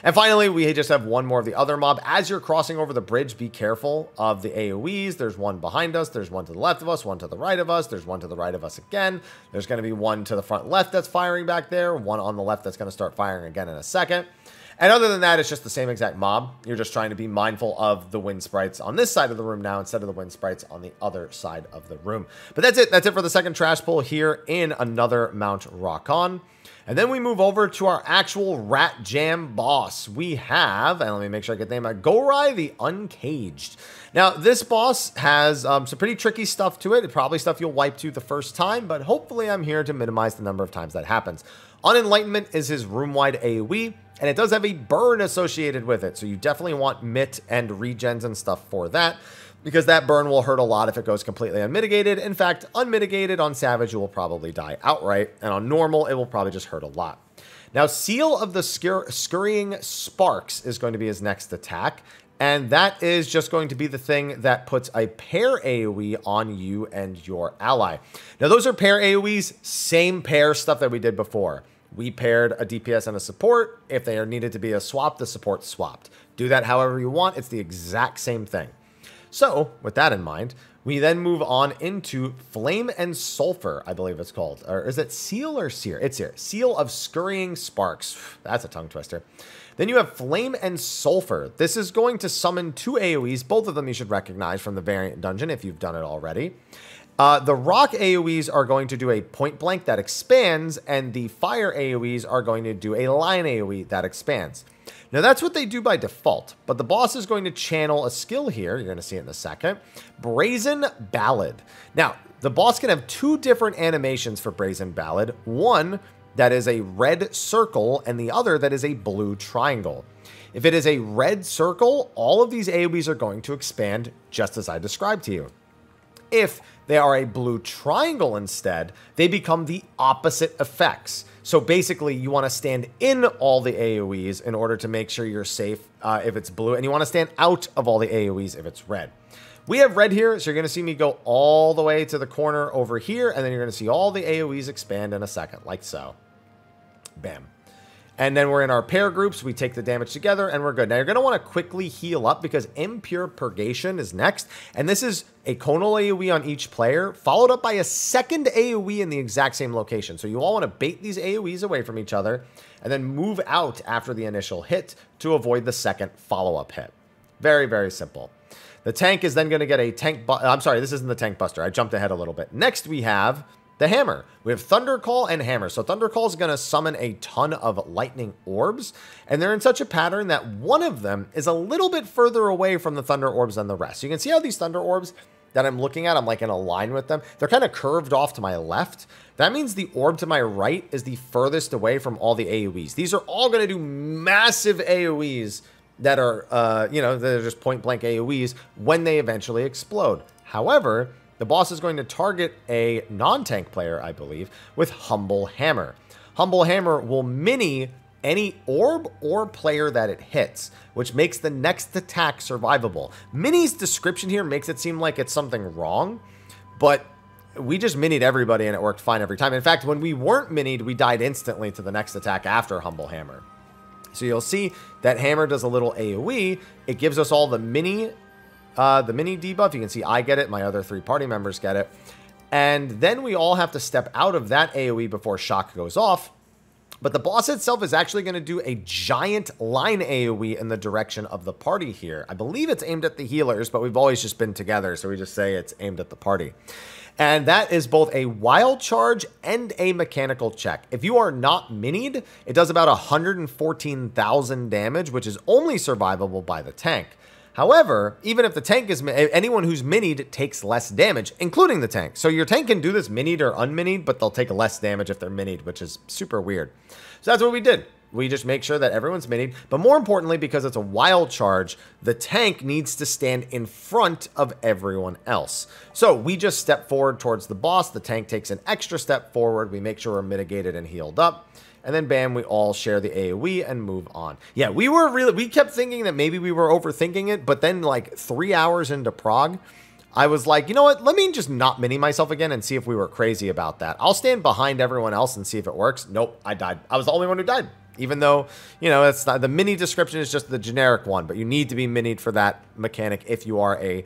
And finally, we just have one more of the other mob. As you're crossing over the bridge, be careful of the AoEs. There's one behind us. There's one to the left of us, one to the right of us. There's one to the right of us again. There's going to be one to the front left that's firing back there. One on the left that's going to start firing again in a second. And other than that, it's just the same exact mob. You're just trying to be mindful of the wind sprites on this side of the room now instead of the wind sprites on the other side of the room. But that's it. That's it for the second trash pull here in another Mount Rokkon. And then we move over to our actual Rat Jam boss. We have, and let me make sure I get the name right, Gorai the Uncaged. Now, this boss has some pretty tricky stuff to it. It's probably stuff you'll wipe to the first time, but hopefully I'm here to minimize the number of times that happens. Unenlightenment is his room-wide AoE, and it does have a burn associated with it. So you definitely want MIT and regens and stuff for that, because that burn will hurt a lot if it goes completely unmitigated. In fact, unmitigated on Savage, you will probably die outright. And on normal, it will probably just hurt a lot. Now, Seal of the Scurrying Sparks is going to be his next attack. And that is just going to be the thing that puts a pair AoE on you and your ally. Now, those are pair AoEs, same pair stuff that we did before. We paired a DPS and a support. If there needed to be a swap, the support swapped. Do that however you want. It's the exact same thing. So, with that in mind, we then move on into Flame and Sulfur, I believe it's called. Or is it Seal or Sear? It's here. Seal of Scurrying Sparks. That's a tongue twister. Then you have Flame and Sulfur. This is going to summon two AoEs. Both of them you should recognize from the variant dungeon if you've done it already. The rock AoEs are going to do a point blank that expands, and the fire AoEs are going to do a line AoE that expands. Now, that's what they do by default, but the boss is going to channel a skill here. You're going to see it in a second. Brazen Ballad. Now, the boss can have two different animations for Brazen Ballad. One that is a red circle, and the other that is a blue triangle. If it is a red circle, all of these AoEs are going to expand just as I described to you. If they are a blue triangle instead, they become the opposite effects. So basically, you want to stand in all the AoEs in order to make sure you're safe if it's blue, and you want to stand out of all the AoEs if it's red. We have red here, so you're going to see me go all the way to the corner over here, and then you're going to see all the AoEs expand in a second, like so. Bam. And then we're in our pair groups. We take the damage together, and we're good. Now, you're going to want to quickly heal up because Impure Purgation is next. And this is a conal AoE on each player, followed up by a second AoE in the exact same location. So you all want to bait these AoEs away from each other and then move out after the initial hit to avoid the second follow-up hit. Very, very simple. The tank is then going to get a tank... I'm sorry, this isn't the tank buster. I jumped ahead a little bit. Next, we have... the hammer. We have Thunder Call and Hammer. So Thunder Call is going to summon a ton of lightning orbs, and they're in such a pattern that one of them is a little bit further away from the Thunder Orbs than the rest. So you can see how these Thunder Orbs that I'm looking at, I'm like in a line with them. They're kind of curved off to my left. That means the orb to my right is the furthest away from all the AoEs. These are all going to do massive AoEs that are, you know, they're just point blank AoEs when they eventually explode. However, the boss is going to target a non-tank player, I believe, with Humble Hammer. Humble Hammer will mini any orb or player that it hits, which makes the next attack survivable. Mini's description here makes it seem like it's something wrong, but we just minied everybody and it worked fine every time. In fact, when we weren't minied, we died instantly to the next attack after Humble Hammer. So you'll see that Hammer does a little AoE. It gives us all the mini debuff. You can see I get it. My other three party members get it. And then we all have to step out of that AoE before shock goes off. But the boss itself is actually going to do a giant line AoE in the direction of the party here. I believe it's aimed at the healers, but we've always just been together, so we just say it's aimed at the party. And that is both a wild charge and a mechanical check. If you are not minied, it does about 114,000 damage, which is only survivable by the tank. However, even if the tank is... anyone who's minied takes less damage, including the tank. So your tank can do this minied or unminied, but they'll take less damage if they're minied, which is super weird. So that's what we did. We just make sure that everyone's minied. But more importantly, because it's a wild charge, the tank needs to stand in front of everyone else. So we just step forward towards the boss. The tank takes an extra step forward. We make sure we're mitigated and healed up. And then bam, we all share the AoE and move on. Yeah, we kept thinking that maybe we were overthinking it, but then like 3 hours into Prague, I was like, you know what? Let me just not mini myself again and see if we were crazy about that. I'll stand behind everyone else and see if it works. Nope, I died. I was the only one who died. Even though, you know, it's not, the mini description is just the generic one, but you need to be minied for that mechanic if you are a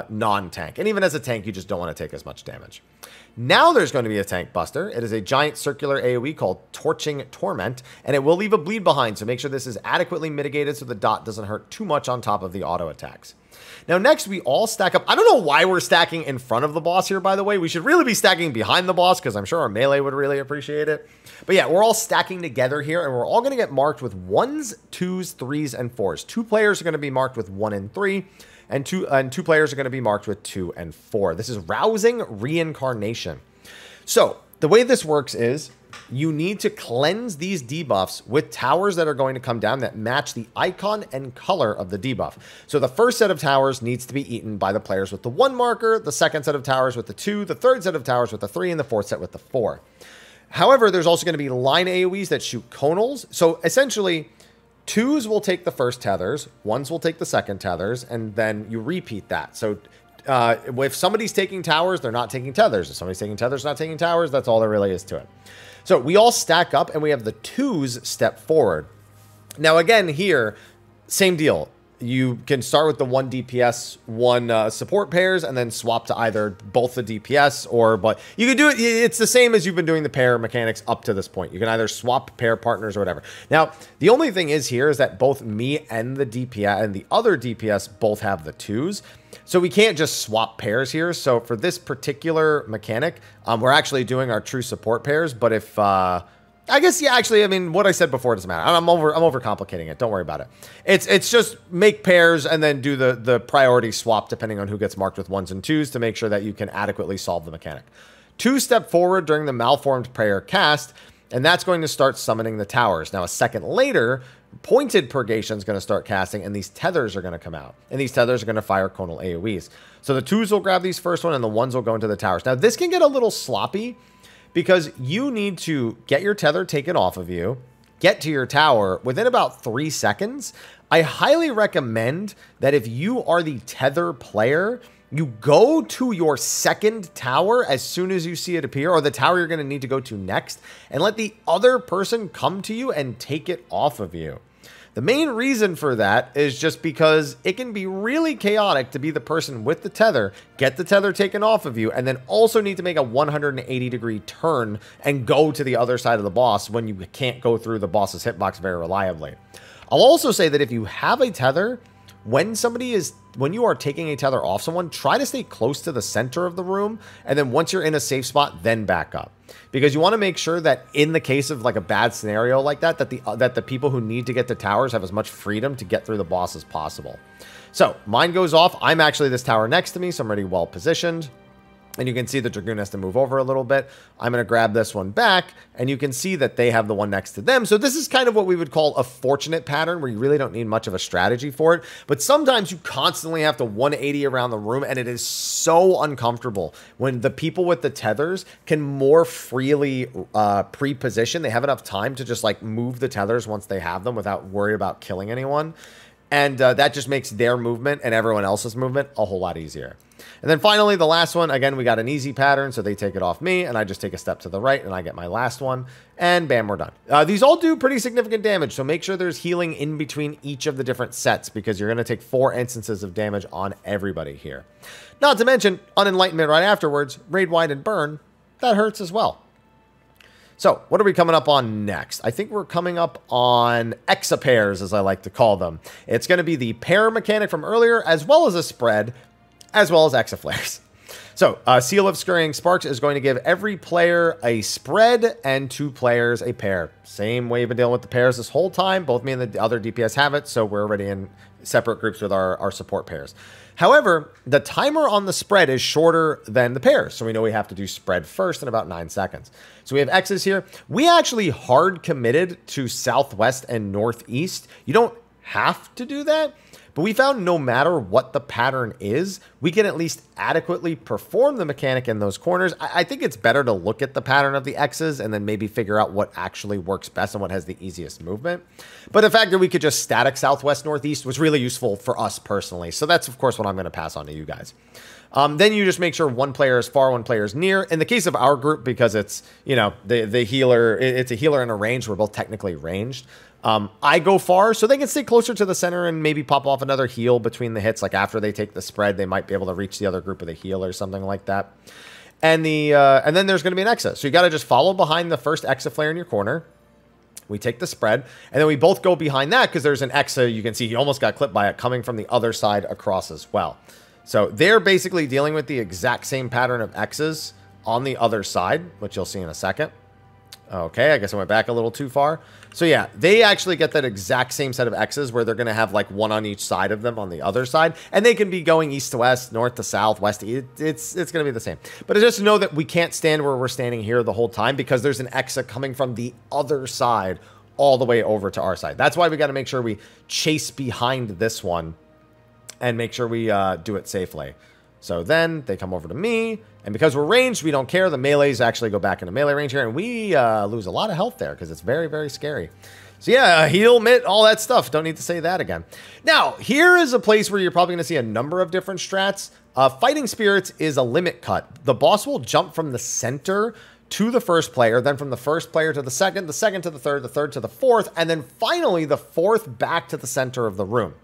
non-tank. And even as a tank, you just don't want to take as much damage. Now there's going to be a tank buster. It is a giant circular AoE called Torching Torment, and it will leave a bleed behind, so make sure this is adequately mitigated so the dot doesn't hurt too much on top of the auto attacks. Now next, we all stack up. I don't know why we're stacking in front of the boss here, by the way. We should really be stacking behind the boss, because I'm sure our melee would really appreciate it. But yeah, we're all stacking together here, and we're all going to get marked with 1s, 2s, 3s, and 4s. 2 players are going to be marked with 1 and 3. And two players are going to be marked with 2 and 4. This is Rousing Reincarnation. So the way this works is you need to cleanse these debuffs with towers that are going to come down that match the icon and color of the debuff. So the first set of towers needs to be eaten by the players with the 1 marker, the second set of towers with the 2, the third set of towers with the 3, and the fourth set with the 4. However, there's also going to be line AoEs that shoot conals. So essentially, 2s will take the first tethers, 1s will take the second tethers, and then you repeat that. So if somebody's taking towers, they're not taking tethers. If somebody's taking tethers, not taking towers, that's all there really is to it. So we all stack up, and we have the 2s step forward. Now again, here, same deal. You can start with the 1 DPS, 1 support pairs, and then swap to either both the DPS or, but you can do it. It's the same as you've been doing the pair mechanics up to this point. You can either swap pair partners or whatever. Now, the only thing is here is that both me and the DPS and the other DPS both have the 2s. So we can't just swap pairs here. So for this particular mechanic, we're actually doing our true support pairs. But if, I guess, yeah, actually, I mean, what I said before doesn't matter. I'm overcomplicating it. Don't worry about it. It's just make pairs and then do the priority swap depending on who gets marked with 1s and 2s to make sure that you can adequately solve the mechanic. 2 step forward during the malformed prayer cast, and that's going to start summoning the towers. Now, a second later, Pointed Purgation is going to start casting, and these tethers are going to come out. And these tethers are going to fire conal AoEs. So the 2s will grab these first one, and the 1s will go into the towers. Now, this can get a little sloppy, because you need to get your tether taken off of you, get to your tower within about 3 seconds. I highly recommend that if you are the tether player, you go to your second tower as soon as you see it appear, or the tower you're going to need to go to next, and let the other person come to you and take it off of you. The main reason for that is just because it can be really chaotic to be the person with the tether, get the tether taken off of you, and then also need to make a 180-degree turn and go to the other side of the boss when you can't go through the boss's hitbox very reliably. I'll also say that if you have a tether, when you are taking a tether off someone, try to stay close to the center of the room, and then once you're in a safe spot, then back up. Because you want to make sure that in the case of like a bad scenario like that, that the people who need to get to towers have as much freedom to get through the boss as possible. So mine goes off. I'm actually this tower next to me, so I'm already well positioned. And you can see the Dragoon has to move over a little bit. I'm going to grab this one back, and you can see that they have the one next to them. So this is kind of what we would call a fortunate pattern, where you really don't need much of a strategy for it. But sometimes you constantly have to 180 around the room, and it is so uncomfortable when the people with the tethers can more freely pre-position. They have enough time to just like move the tethers once they have them without worry about killing anyone. And that just makes their movement and everyone else's movement a whole lot easier. And then finally, the last one, again, we got an easy pattern, so they take it off me, and I just take a step to the right, and I get my last one, and bam, we're done. These all do pretty significant damage, so make sure there's healing in between each of the different sets, because you're going to take 4 instances of damage on everybody here. Not to mention, Unenlightenment right afterwards, Raid Wide and Burn, that hurts as well. So, what are we coming up on next? I think we're coming up on Exapairs, as I like to call them. It's going to be the pair mechanic from earlier, as well as a spread, as well as Exaflares. So, Seal of Scurrying Sparks is going to give every player a spread and 2 players a pair. Same way we've been dealing with the pairs this whole time. Both me and the other DPS have it, so we're already in separate groups with our support pairs. However, the timer on the spread is shorter than the pairs, so we know we have to do spread first in about 9 seconds. So we have X's here. We actually hard committed to Southwest and Northeast. You don't have to do that, but we found no matter what the pattern is, we can at least adequately perform the mechanic in those corners. I think it's better to look at the pattern of the X's and then maybe figure out what actually works best and what has the easiest movement. But the fact that we could just static Southwest, Northeast was really useful for us personally. So that's, of course, what I'm going to pass on to you guys. Then you just make sure one player is far, one player is near. In the case of our group, because it's, you know, the healer, it's a healer in a range. We're both technically ranged. I go far, so they can stay closer to the center and maybe pop off another heal between the hits. Like after they take the spread, they might be able to reach the other group with a heal or something like that. And then there's going to be an Exa. So you got to just follow behind the first Exa flare in your corner. We take the spread, and then we both go behind that because there's an Exa. You can see he almost got clipped by it coming from the other side across as well. So they're basically dealing with the exact same pattern of X's on the other side, which you'll see in a second. Okay, I guess I went back a little too far. So yeah, they actually get that exact same set of X's where they're going to have like one on each side of them on the other side. And they can be going east to west, north to south, west to east. It's going to be the same. But just know that we can't stand where we're standing here the whole time because there's an Exa coming from the other side all the way over to our side. That's why we got to make sure we chase behind this one and make sure we do it safely. So then they come over to me, and because we're ranged, we don't care. The melees actually go back into melee range here, and we lose a lot of health there because it's very, very scary. So yeah, heal, mitt, all that stuff. Don't need to say that again. Now, here is a place where you're probably going to see a number of different strats. Fighting Spirits is a limit cut. The boss will jump from the center to the first player, then from the first player to the second to the third to the fourth, and then finally the fourth back to the center of the room.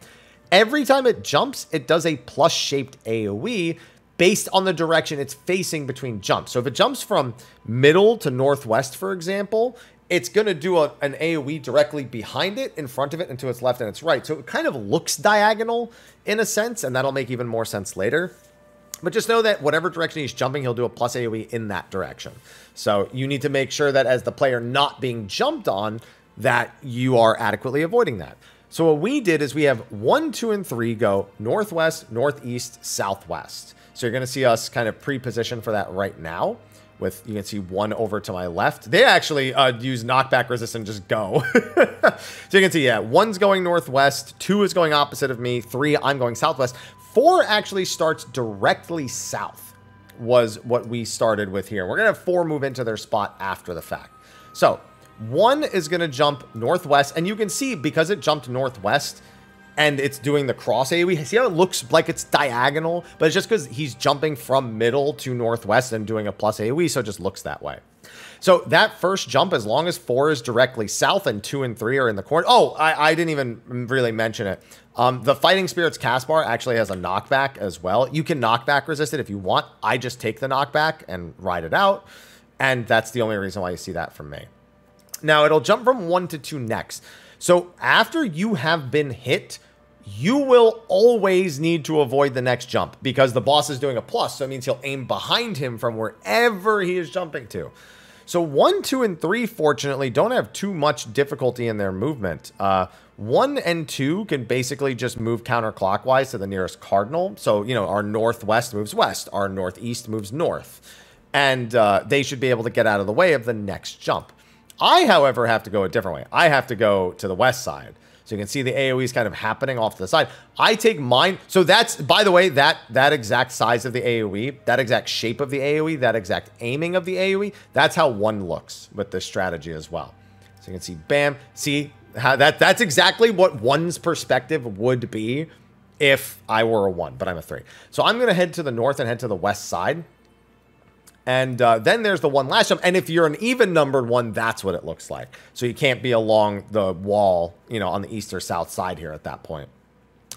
Every time it jumps, it does a plus-shaped AoE based on the direction it's facing between jumps. So if it jumps from middle to northwest, for example, it's going to do an AoE directly behind it, in front of it, and to its left and its right. So it kind of looks diagonal in a sense, and that'll make even more sense later. But just know that whatever direction he's jumping, he'll do a plus AoE in that direction. So you need to make sure that as the player not being jumped on, that you are adequately avoiding that. So what we did is we have 1, 2, and 3 go northwest, northeast, southwest. So you're going to see us kind of pre-position for that right now. With, you can see 1 over to my left. They actually use knockback resist and just go. So you can see, yeah, 1's going northwest, 2 is going opposite of me, 3, I'm going southwest. 4 actually starts directly south, was what we started with here. We're going to have 4 move into their spot after the fact. So 1 is going to jump northwest, and you can see because it jumped northwest and it's doing the cross AoE. See how it looks like it's diagonal, but it's just because he's jumping from middle to northwest and doing a plus AoE, so it just looks that way. So that first jump, as long as 4 is directly south and 2 and 3 are in the corner. Oh, I didn't even really mention it. The Fighting Spirits cast bar actually has a knockback as well. You can knockback resist it if you want. I just take the knockback and ride it out, and that's the only reason why you see that from me. Now, it'll jump from 1 to 2 next. So after you have been hit, you will always need to avoid the next jump because the boss is doing a plus. So it means he'll aim behind him from wherever he is jumping to. So 1, 2, and 3, fortunately, don't have too much difficulty in their movement. 1 and 2 can basically just move counterclockwise to the nearest cardinal. So, you know, our northwest moves west, our northeast moves north. And they should be able to get out of the way of the next jump. I, however, have to go a different way. I have to go to the west side. So you can see the AoE is kind of happening off to the side. I take mine. So that's, by the way, that exact size of the AoE, that exact shape of the AoE, that exact aiming of the AoE, that's how 1 looks with this strategy as well. So you can see, bam, see how that's exactly what 1's perspective would be if I were a 1, but I'm a 3. So I'm going to head to the north and head to the west side. And then there's the one last jump. And if you're an even numbered 1, that's what it looks like. So you can't be along the wall, you know, on the east or south side here at that point.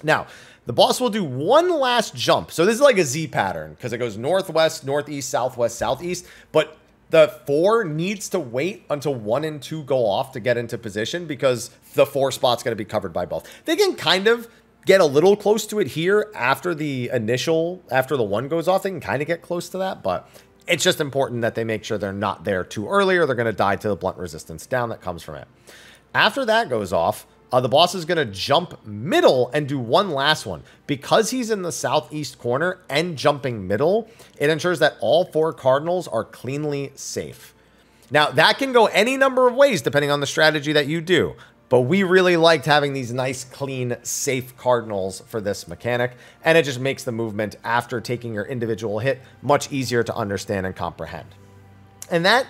Now, the boss will do one last jump. So this is like a Z pattern because it goes northwest, northeast, southwest, southeast. But the 4 needs to wait until 1 and 2 go off to get into position because the 4 spot's going to be covered by both. They can kind of get a little close to it here after the initial, after the 1 goes off. They can kind of get close to that, but it's just important that they make sure they're not there too early or they're going to die to the blunt resistance down that comes from it. After that goes off, the boss is going to jump middle and do one last one. Because he's in the southeast corner and jumping middle, it ensures that all 4 cardinals are cleanly safe. Now, that can go any number of ways depending on the strategy that you do. But we really liked having these nice, clean, safe cardinals for this mechanic. And it just makes the movement after taking your individual hit much easier to understand and comprehend. And that,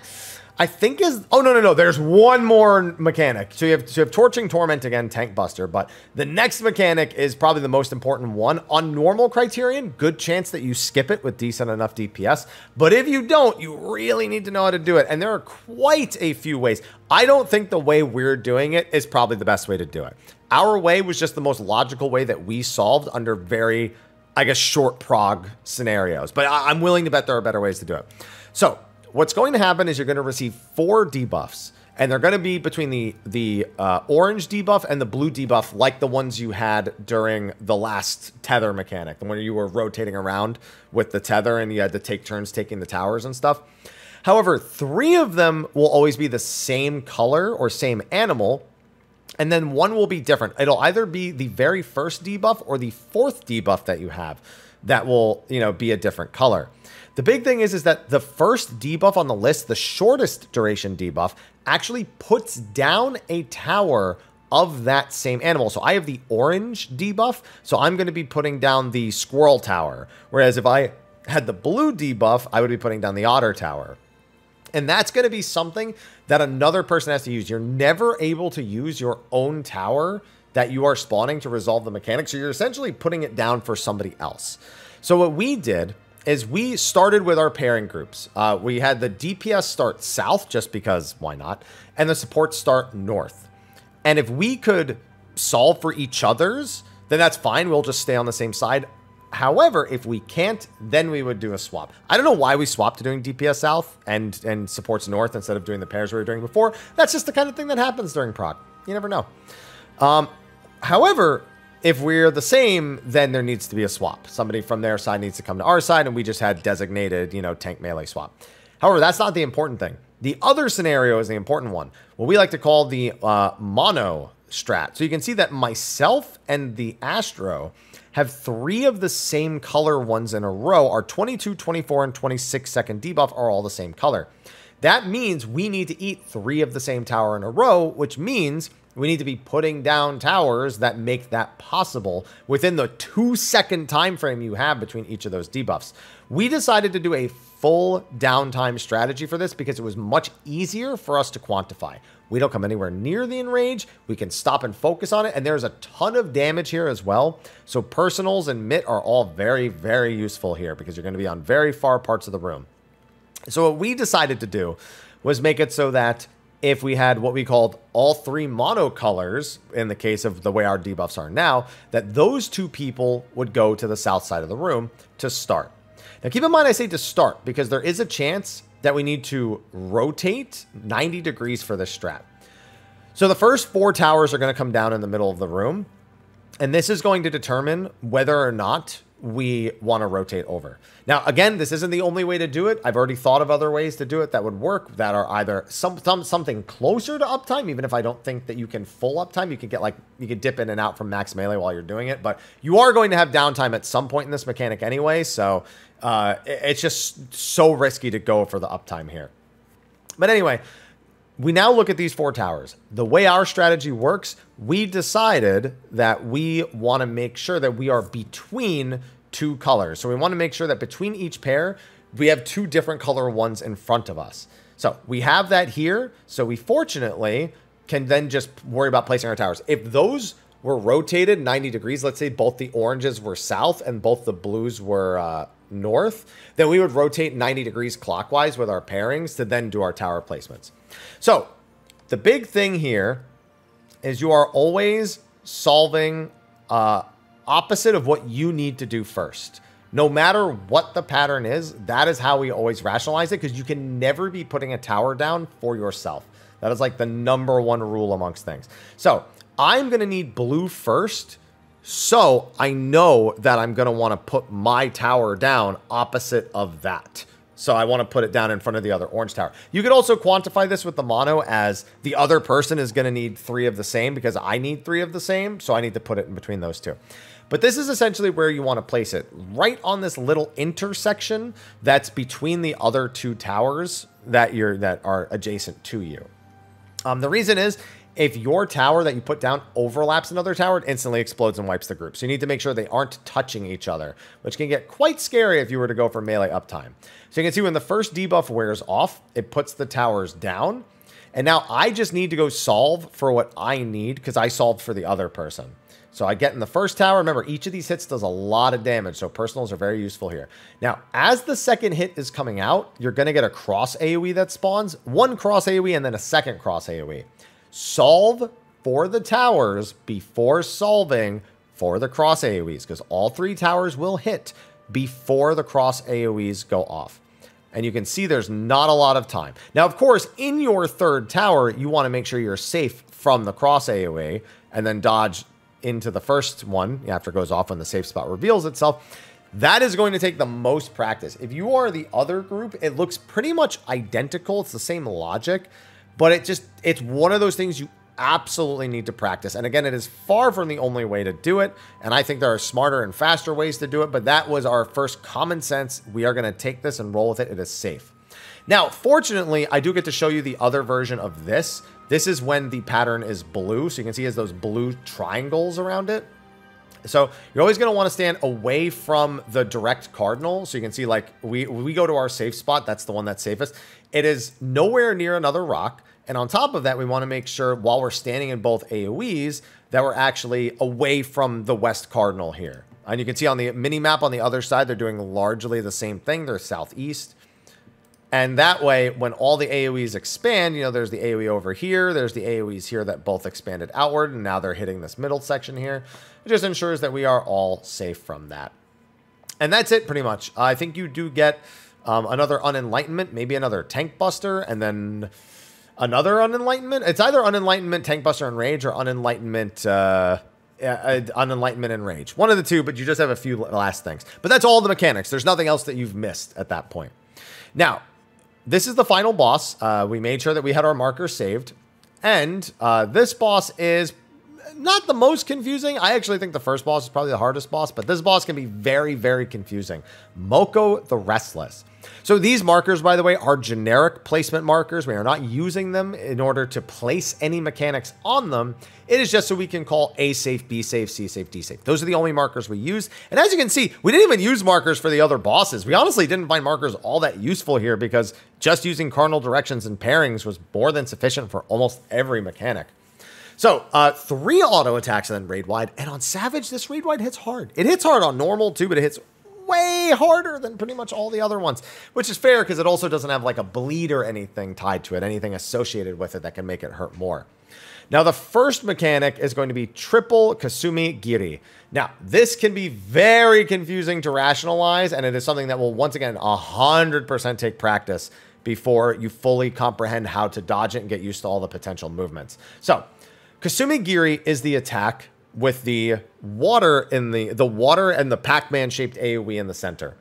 I think is, oh, no. There's one more mechanic. So you have Torching Torment again, Tank Buster. But the next mechanic is probably the most important one. On normal Criterion, good chance that you skip it with decent enough DPS. But if you don't, you really need to know how to do it. And there are quite a few ways. I don't think the way we're doing it is probably the best way to do it. Our way was just the most logical way that we solved under very, I guess, short prog scenarios. But I'm willing to bet there are better ways to do it. So what's going to happen is you're going to receive 4 debuffs, and they're going to be between the orange debuff and the blue debuff, like the ones you had during the last tether mechanic, the one where you were rotating around with the tether and you had to take turns taking the towers and stuff. However, 3 of them will always be the same color or same animal, and then 1 will be different. It'll either be the very first debuff or the 4th debuff that you have that will, you know, be a different color. The big thing is that the first debuff on the list, the shortest duration debuff, actually puts down a tower of that same animal. So I have the orange debuff, so I'm going to be putting down the squirrel tower. Whereas if I had the blue debuff, I would be putting down the otter tower. And that's going to be something that another person has to use. You're never able to use your own tower that you are spawning to resolve the mechanic. So you're essentially putting it down for somebody else. So what we did is we started with our pairing groups. We had the DPS start south, just because why not, and the support start north. And if we could solve for each other's, then that's fine. We'll just stay on the same side. However, if we can't, then we would do a swap. I don't know why we swapped to doing DPS south and supports north instead of doing the pairs we were doing before. That's just the kind of thing that happens during proc. You never know. However, if we're the same, then there needs to be a swap. Somebody from their side needs to come to our side, and we just had designated, you know, tank melee swap. However, that's not the important thing. The other scenario is the important one, what we like to call the mono strat. So you can see that myself and the Astro have 3 of the same color ones in a row. Our 22, 24, and 26 second debuff are all the same color. That means we need to eat 3 of the same tower in a row, which means we need to be putting down towers that make that possible within the 2-second time frame you have between each of those debuffs. We decided to do a full downtime strategy for this because it was much easier for us to quantify. We don't come anywhere near the enrage. We can stop and focus on it, and there's a ton of damage here as well. So personals and MIT are all very, very useful here because you're going to be on very far parts of the room. So what we decided to do was make it so that if we had what we called all 3 monocolors, in the case of the way our debuffs are now, that those 2 people would go to the south side of the room to start. Now keep in mind I say to start because there is a chance that we need to rotate 90 degrees for this strat. So the first 4 towers are going to come down in the middle of the room, and this is going to determine whether or not we want to rotate over. Now, again, this isn't the only way to do it. I've already thought of other ways to do it that would work, that are either something closer to uptime, even if I don't think that you can full uptime. You can get, like, you can dip in and out from max melee while you're doing it, but you are going to have downtime at some point in this mechanic anyway, so it's just so risky to go for the uptime here. But anyway, we now look at these 4 towers. The way our strategy works, we decided that we want to make sure that we are between 2 colors. So we want to make sure that between each pair, we have 2 different color ones in front of us. So we have that here. So we fortunately can then just worry about placing our towers. If those were rotated 90 degrees, let's say both the oranges were south and both the blues were north, then we would rotate 90 degrees clockwise with our pairings to then do our tower placements. So the big thing here is you are always solving opposite of what you need to do first. No matter what the pattern is, that is how we always rationalize it, because you can never be putting a tower down for yourself. That is like the #1 rule amongst things. So I'm going to need blue first, so I know that I'm going to want to put my tower down opposite of that. So I want to put it down in front of the other orange tower. You could also quantify this with the mono as the other person is going to need 3 of the same because I need 3 of the same. So I need to put it in between those 2. But this is essentially where you want to place it, right on this little intersection that's between the other 2 towers that are adjacent to you. The reason is if your tower that you put down overlaps another tower, it instantly explodes and wipes the group. So you need to make sure they aren't touching each other, which can get quite scary if you were to go for melee uptime. So you can see when the first debuff wears off, it puts the towers down. And now I just need to go solve for what I need because I solved for the other person. So I get in the first tower. Remember, each of these hits does a lot of damage, so personals are very useful here. Now, as the second hit is coming out, you're going to get a cross AoE that spawns, one cross AoE and then a second cross AoE. Solve for the towers before solving for the cross AoEs, because all 3 towers will hit before the cross AoEs go off. And you can see there's not a lot of time. Now, of course, in your third tower, you want to make sure you're safe from the cross AoE and then dodge into the first one after it goes off when the safe spot reveals itself. That is going to take the most practice. If you are the other group, it looks pretty much identical. It's the same logic, but it's one of those things you absolutely need to practice. And again, it is far from the only way to do it. And I think there are smarter and faster ways to do it, but that was our first common sense. We are going to take this and roll with it. It is safe. Now, fortunately, I do get to show you the other version of this. This is when the pattern is blue. So you can see it has those blue triangles around it. So you're always going to want to stand away from the direct cardinal. So you can see, like, we go to our safe spot. That's the one that's safest. It is nowhere near another rock. And on top of that, we want to make sure while we're standing in both AoEs that we're actually away from the west cardinal here. And you can see on the mini map on the other side, they're doing largely the same thing. They're southeast. And that way, when all the AoEs expand, you know, there's the AoE over here. There's the AoEs here that both expanded outward. And now they're hitting this middle section here. It just ensures that we are all safe from that. And that's it pretty much. I think you do get another Unenlightenment, maybe another Tank Buster, and then another Unenlightenment. It's either Unenlightenment, Tank Buster, and Rage, or Unenlightenment, Unenlightenment and Rage. One of the two, but you just have a few last things. But that's all the mechanics. There's nothing else that you've missed at that point. Now, this is the final boss. We made sure that we had our markers saved. And this boss is not the most confusing. I actually think the first boss is probably the hardest boss, but this boss can be very, very confusing. Moko the Restless. So these markers, by the way, are generic placement markers. We are not using them in order to place any mechanics on them. It is just so we can call A safe, B safe, C safe, D safe. Those are the only markers we use. And as you can see, we didn't even use markers for the other bosses. We honestly didn't find markers all that useful here because just using cardinal directions and pairings was more than sufficient for almost every mechanic. So 3 auto attacks and then raid wide. And on Savage, this raid wide hits hard. It hits hard on normal too, but it hits way harder than pretty much all the other ones, which is fair because it also doesn't have like a bleed or anything tied to it, anything associated with it that can make it hurt more. Now, the first mechanic is going to be triple Kasumi Giri. Now, this can be very confusing to rationalize, and it is something that will, once again, 100% take practice before you fully comprehend how to dodge it and get used to all the potential movements. So, Kasumi Giri is the attack with the water in the water and the Pac-Man shaped AoE in the center.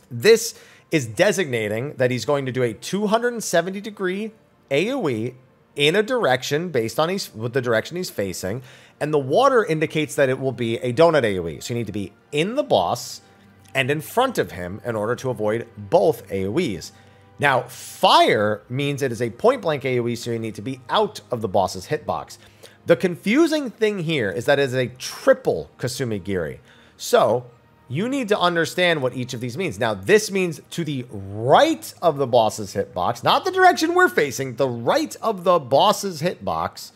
This is designating that he's going to do a 270-degree AoE in a direction based on the direction he's facing, and the water indicates that it will be a donut AoE. So you need to be in the boss and in front of him in order to avoid both AoEs. Now, fire means it is a point-blank AoE, so you need to be out of the boss's hitbox. The confusing thing here is that it is a triple Kasumi Giri. So you need to understand what each of these means. Now, this means to the right of the boss's hitbox, not the direction we're facing, the right of the boss's hitbox.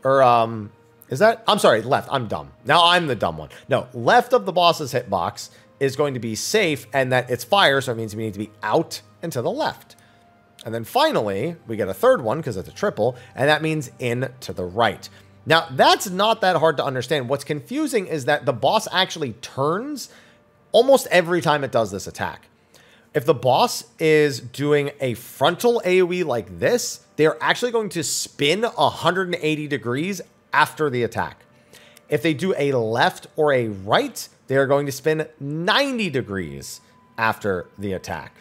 Or, is that? I'm sorry, left. I'm dumb. Now I'm the dumb one. No, left of the boss's hitbox is going to be safe, and that it's fire, so it means we need to be out and to the left. And then finally, we get a third one because it's a triple, and that means in to the right. Now, that's not that hard to understand. What's confusing is that the boss actually turns almost every time it does this attack. If the boss is doing a frontal AoE like this, they are actually going to spin 180 degrees after the attack. If they do a left or a right, they are going to spin 90 degrees after the attack.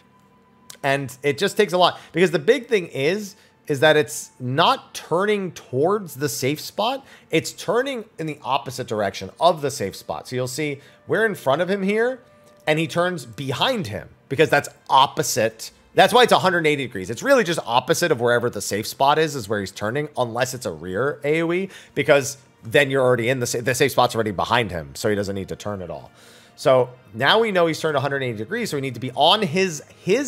And it just takes a lot, because the big thing is that it's not turning towards the safe spot. It's turning in the opposite direction of the safe spot. So you'll see we're in front of him here, and he turns behind him because that's opposite. That's why it's 180 degrees. It's really just opposite of wherever the safe spot is where he's turning, unless it's a rear AoE, because then you're already in the safe spot's already behind him, so he doesn't need to turn at all. So now we know he's turned 180 degrees, so we need to be on his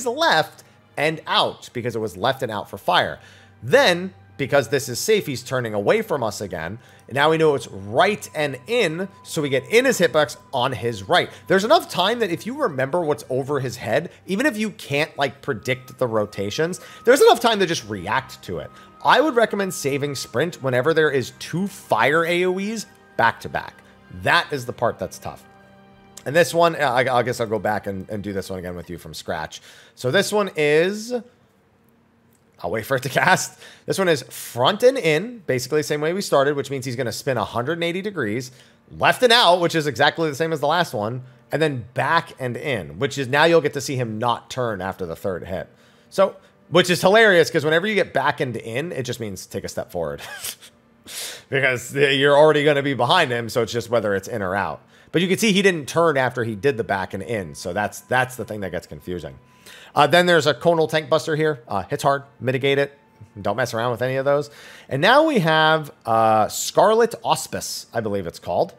left and out, because it was left and out for fire. Then, because this is safe, he's turning away from us again. And now we know it's right and in, so we get in his hitbox on his right. There's enough time that if you remember what's over his head, even if you can't like predict the rotations, there's enough time to just react to it. I would recommend saving sprint whenever there is 2 fire AoEs back to back. That is the part that's tough. And this one, I guess I'll go back and do this one again with you from scratch. So this one is, I'll wait for it to cast. This one is front and in, basically the same way we started, which means he's going to spin 180 degrees, left and out, which is exactly the same as the last one, and then back and in, which is now you'll get to see him not turn after the 3rd hit. So, which is hilarious, because whenever you get back and in, it just means take a step forward. Because you're already going to be behind him, so it's just whether it's in or out. But you can see he didn't turn after he did the back and in, so that's the thing that gets confusing. Then there's a Conal Tank Buster here. Hits hard, mitigate it. Don't mess around with any of those. And now we have Scarlet Auspice, I believe it's called.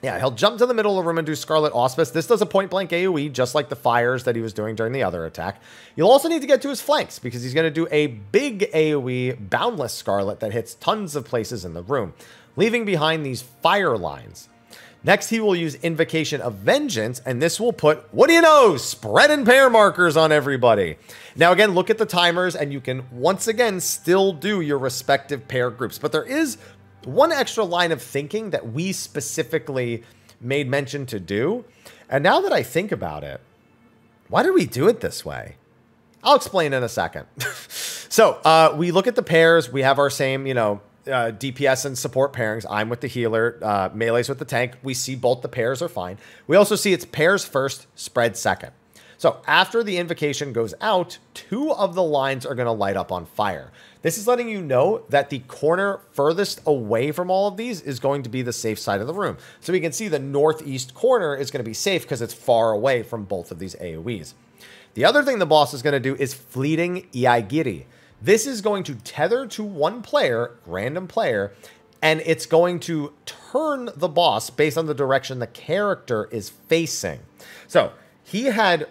Yeah, he'll jump to the middle of the room and do Scarlet Auspice. This does a point-blank AoE, just like the fires that he was doing during the other attack. You'll also need to get to his flanks, because he's going to do a big AoE, Boundless Scarlet, that hits tons of places in the room, leaving behind these fire lines. Next, he will use Invocation of Vengeance, and this will put, what do you know, spread and pair markers on everybody. Now, again, look at the timers, and you can, once again, still do your respective pair groups. But there is one extra line of thinking that we specifically made mention to do. And now that I think about it, why did we do it this way? I'll explain in a second. So, we look at the pairs. We have our same, you know, DPS and support pairings. I'm with the healer, melee's with the tank. We see both the pairs are fine. We also see it's pairs first, spread second. So after the invocation goes out, 2 of the lines are going to light up on fire. This is letting you know that the corner furthest away from all of these is going to be the safe side of the room. So we can see the northeast corner is going to be safe because it's far away from both of these AoEs. The other thing the boss is going to do is Fleeting Iaigiri. This is going to tether to one player, random player, and it's going to turn the boss based on the direction the character is facing. So he had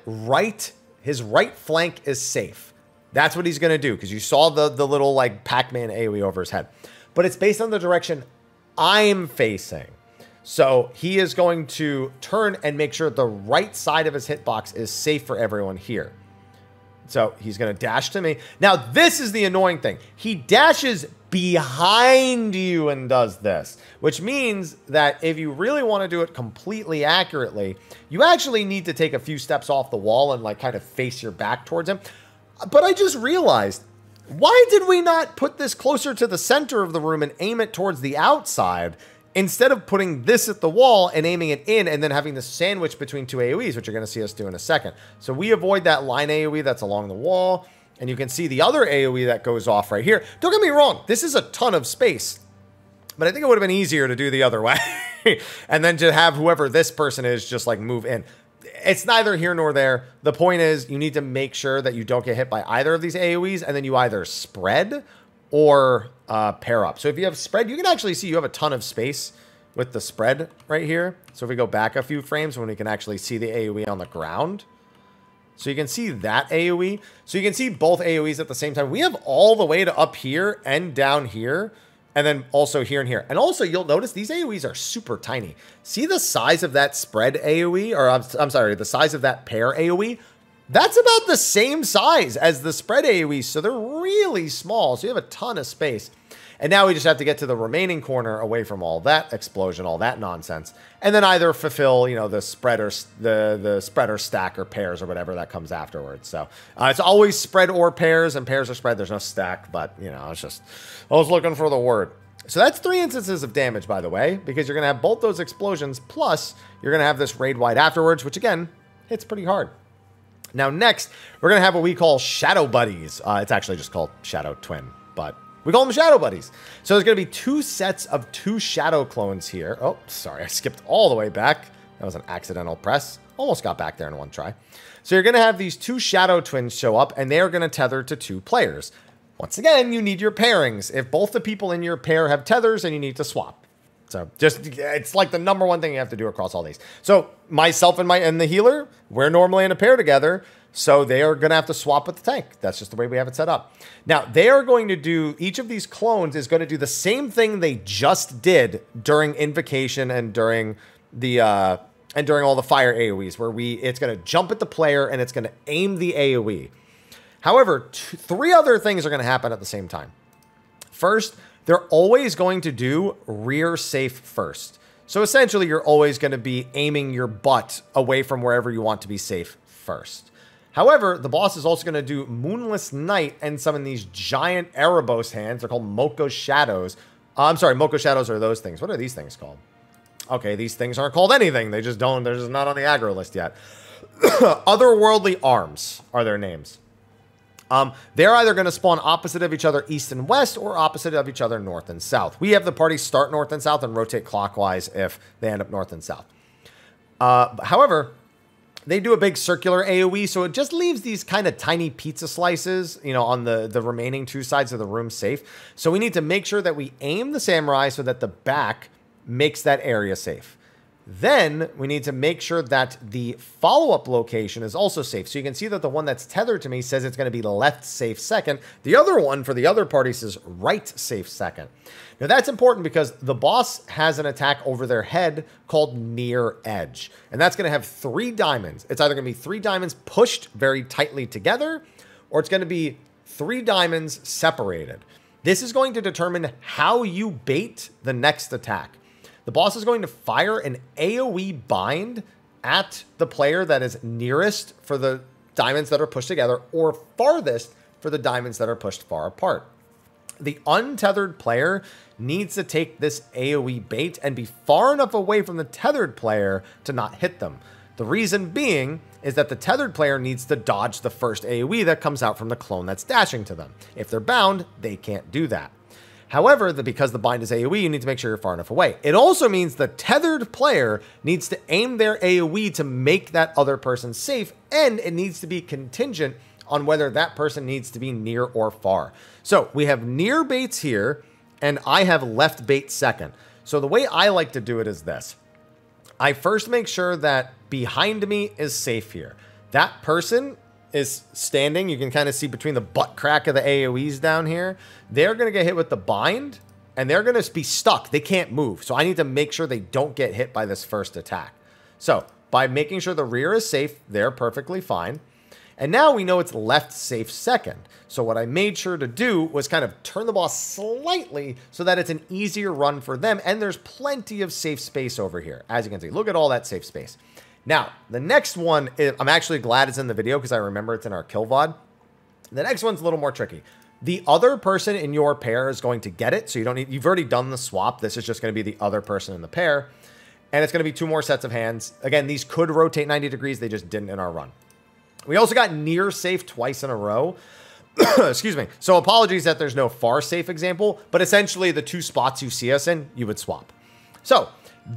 his right flank is safe. That's what he's going to do, because you saw the little like Pac-Man AoE over his head. But it's based on the direction I'm facing. So he is going to turn and make sure the right side of his hitbox is safe for everyone here. So he's going to dash to me. Now, this is the annoying thing. He dashes behind you and does this, which means that if you really want to do it completely accurately, you actually need to take a few steps off the wall and like kind of face your back towards him. But I just realized, why did we not put this closer to the center of the room and aim it towards the outside, instead of putting this at the wall and aiming it in and then having the sandwich between 2 AoEs, which you're going to see us do in a second. So we avoid that line AoE that's along the wall, and you can see the other AoE that goes off right here. Don't get me wrong, this is a ton of space, but I think it would have been easier to do the other way and then to have whoever this person is just like move in. It's neither here nor there. The point is you need to make sure that you don't get hit by either of these AoEs, and then you either spread or pair up. So if you have spread, you can actually see you have a ton of space with the spread right here. So if we go back a few frames, when we can actually see the AoE on the ground. So you can see that AoE. So you can see both AoEs at the same time. We have all the way to up here and down here, and then also here and here. And also you'll notice these AoEs are super tiny. See the size of that spread AoE, or I'm sorry, the size of that pair AoE? That's about the same size as the spread AoE, so they're really small, so you have a ton of space. And now we just have to get to the remaining corner away from all that explosion, all that nonsense, and then either fulfill, you know, the spreader stack or pairs or whatever that comes afterwards. So it's always spread or pairs, and pairs or spread. There's no stack, but, you know, it's just, I was looking for the word. So that's 3 instances of damage, by the way, because you're going to have both those explosions, plus you're going to have this raid wide afterwards, which, again, hits pretty hard. Now, next, we're going to have what we call Shadow Buddies. It's actually just called Shadow Twin, but we call them Shadow Buddies. So there's going to be 2 sets of 2 Shadow clones here. Oh, sorry, I skipped all the way back. That was an accidental press. Almost got back there in one try. So you're going to have these two shadow twins show up, and they are going to tether to 2 players. Once again, you need your pairings. If both the people in your pair have tethers, then you need to swap. So it's like the #1 thing you have to do across all these. So myself and the healer, we're normally in a pair together. So they are going to have to swap with the tank. That's just the way we have it set up. Now, they are going to do, each of these clones is going to do the same thing they just did during Invocation and during the during all the fire AoEs, where it's going to jump at the player and it's going to aim the AoE. However, 3 other things are going to happen at the same time. First, they're always going to do rear safe first. So essentially, you're always going to be aiming your butt away from wherever you want to be safe first. However, the boss is also going to do Moonless Night and summon these giant Erebos hands. They're called Moko Shadows. I'm sorry, Moko Shadows are those things. What are these things called? Okay, these things aren't called anything. They just don't, they're just not on the aggro list yet. Otherworldly Arms are their names. They're either going to spawn opposite of each other east and west, or opposite of each other north and south. We have the party start north and south and rotate clockwise if they end up north and south. However, they do a big circular AoE, so it just leaves these kind of tiny pizza slices, you know, on the remaining 2 sides of the room safe. So we need to make sure that we aim the samurai so that the back makes that area safe. Then we need to make sure that the follow-up location is also safe. So you can see that the one that's tethered to me says it's going to be left safe second. The other one for the other party says right safe second. Now that's important because the boss has an attack over their head called Near Edge. And that's going to have 3 diamonds. It's either going to be 3 diamonds pushed very tightly together, or it's going to be 3 diamonds separated. This is going to determine how you bait the next attack. The boss is going to fire an AoE bind at the player that is nearest for the diamonds that are pushed together, or farthest for the diamonds that are pushed far apart. The untethered player needs to take this AoE bait and be far enough away from the tethered player to not hit them. The reason being is that the tethered player needs to dodge the first AoE that comes out from the clone that's dashing to them. If they're bound, they can't do that. However, because the bind is AoE, you need to make sure you're far enough away. It also means the tethered player needs to aim their AoE to make that other person safe, and it needs to be contingent on whether that person needs to be near or far. So we have near baits here, and I have left bait second. So the way I like to do it is this. I first make sure that behind me is safe here. That person is standing. You can kind of see between the butt crack of the AoEs down here. They're going to get hit with the bind, and they're going to be stuck. They can't move. So I need to make sure they don't get hit by this first attack. So by making sure the rear is safe, they're perfectly fine. And now we know it's left safe second. So what I made sure to do was kind of turn the boss slightly so that it's an easier run for them. And there's plenty of safe space over here. As you can see, look at all that safe space. Now, the next one, I'm actually glad it's in the video because I remember it's in our kill VOD. The next one's a little more tricky. The other person in your pair is going to get it. So you don't need, you've already done the swap. This is just going to be the other person in the pair. And it's going to be 2 more sets of hands. Again, these could rotate 90 degrees. They just didn't in our run. We also got near safe twice in a row. Excuse me. So apologies that there's no far safe example, but essentially the 2 spots you see us in, you would swap. So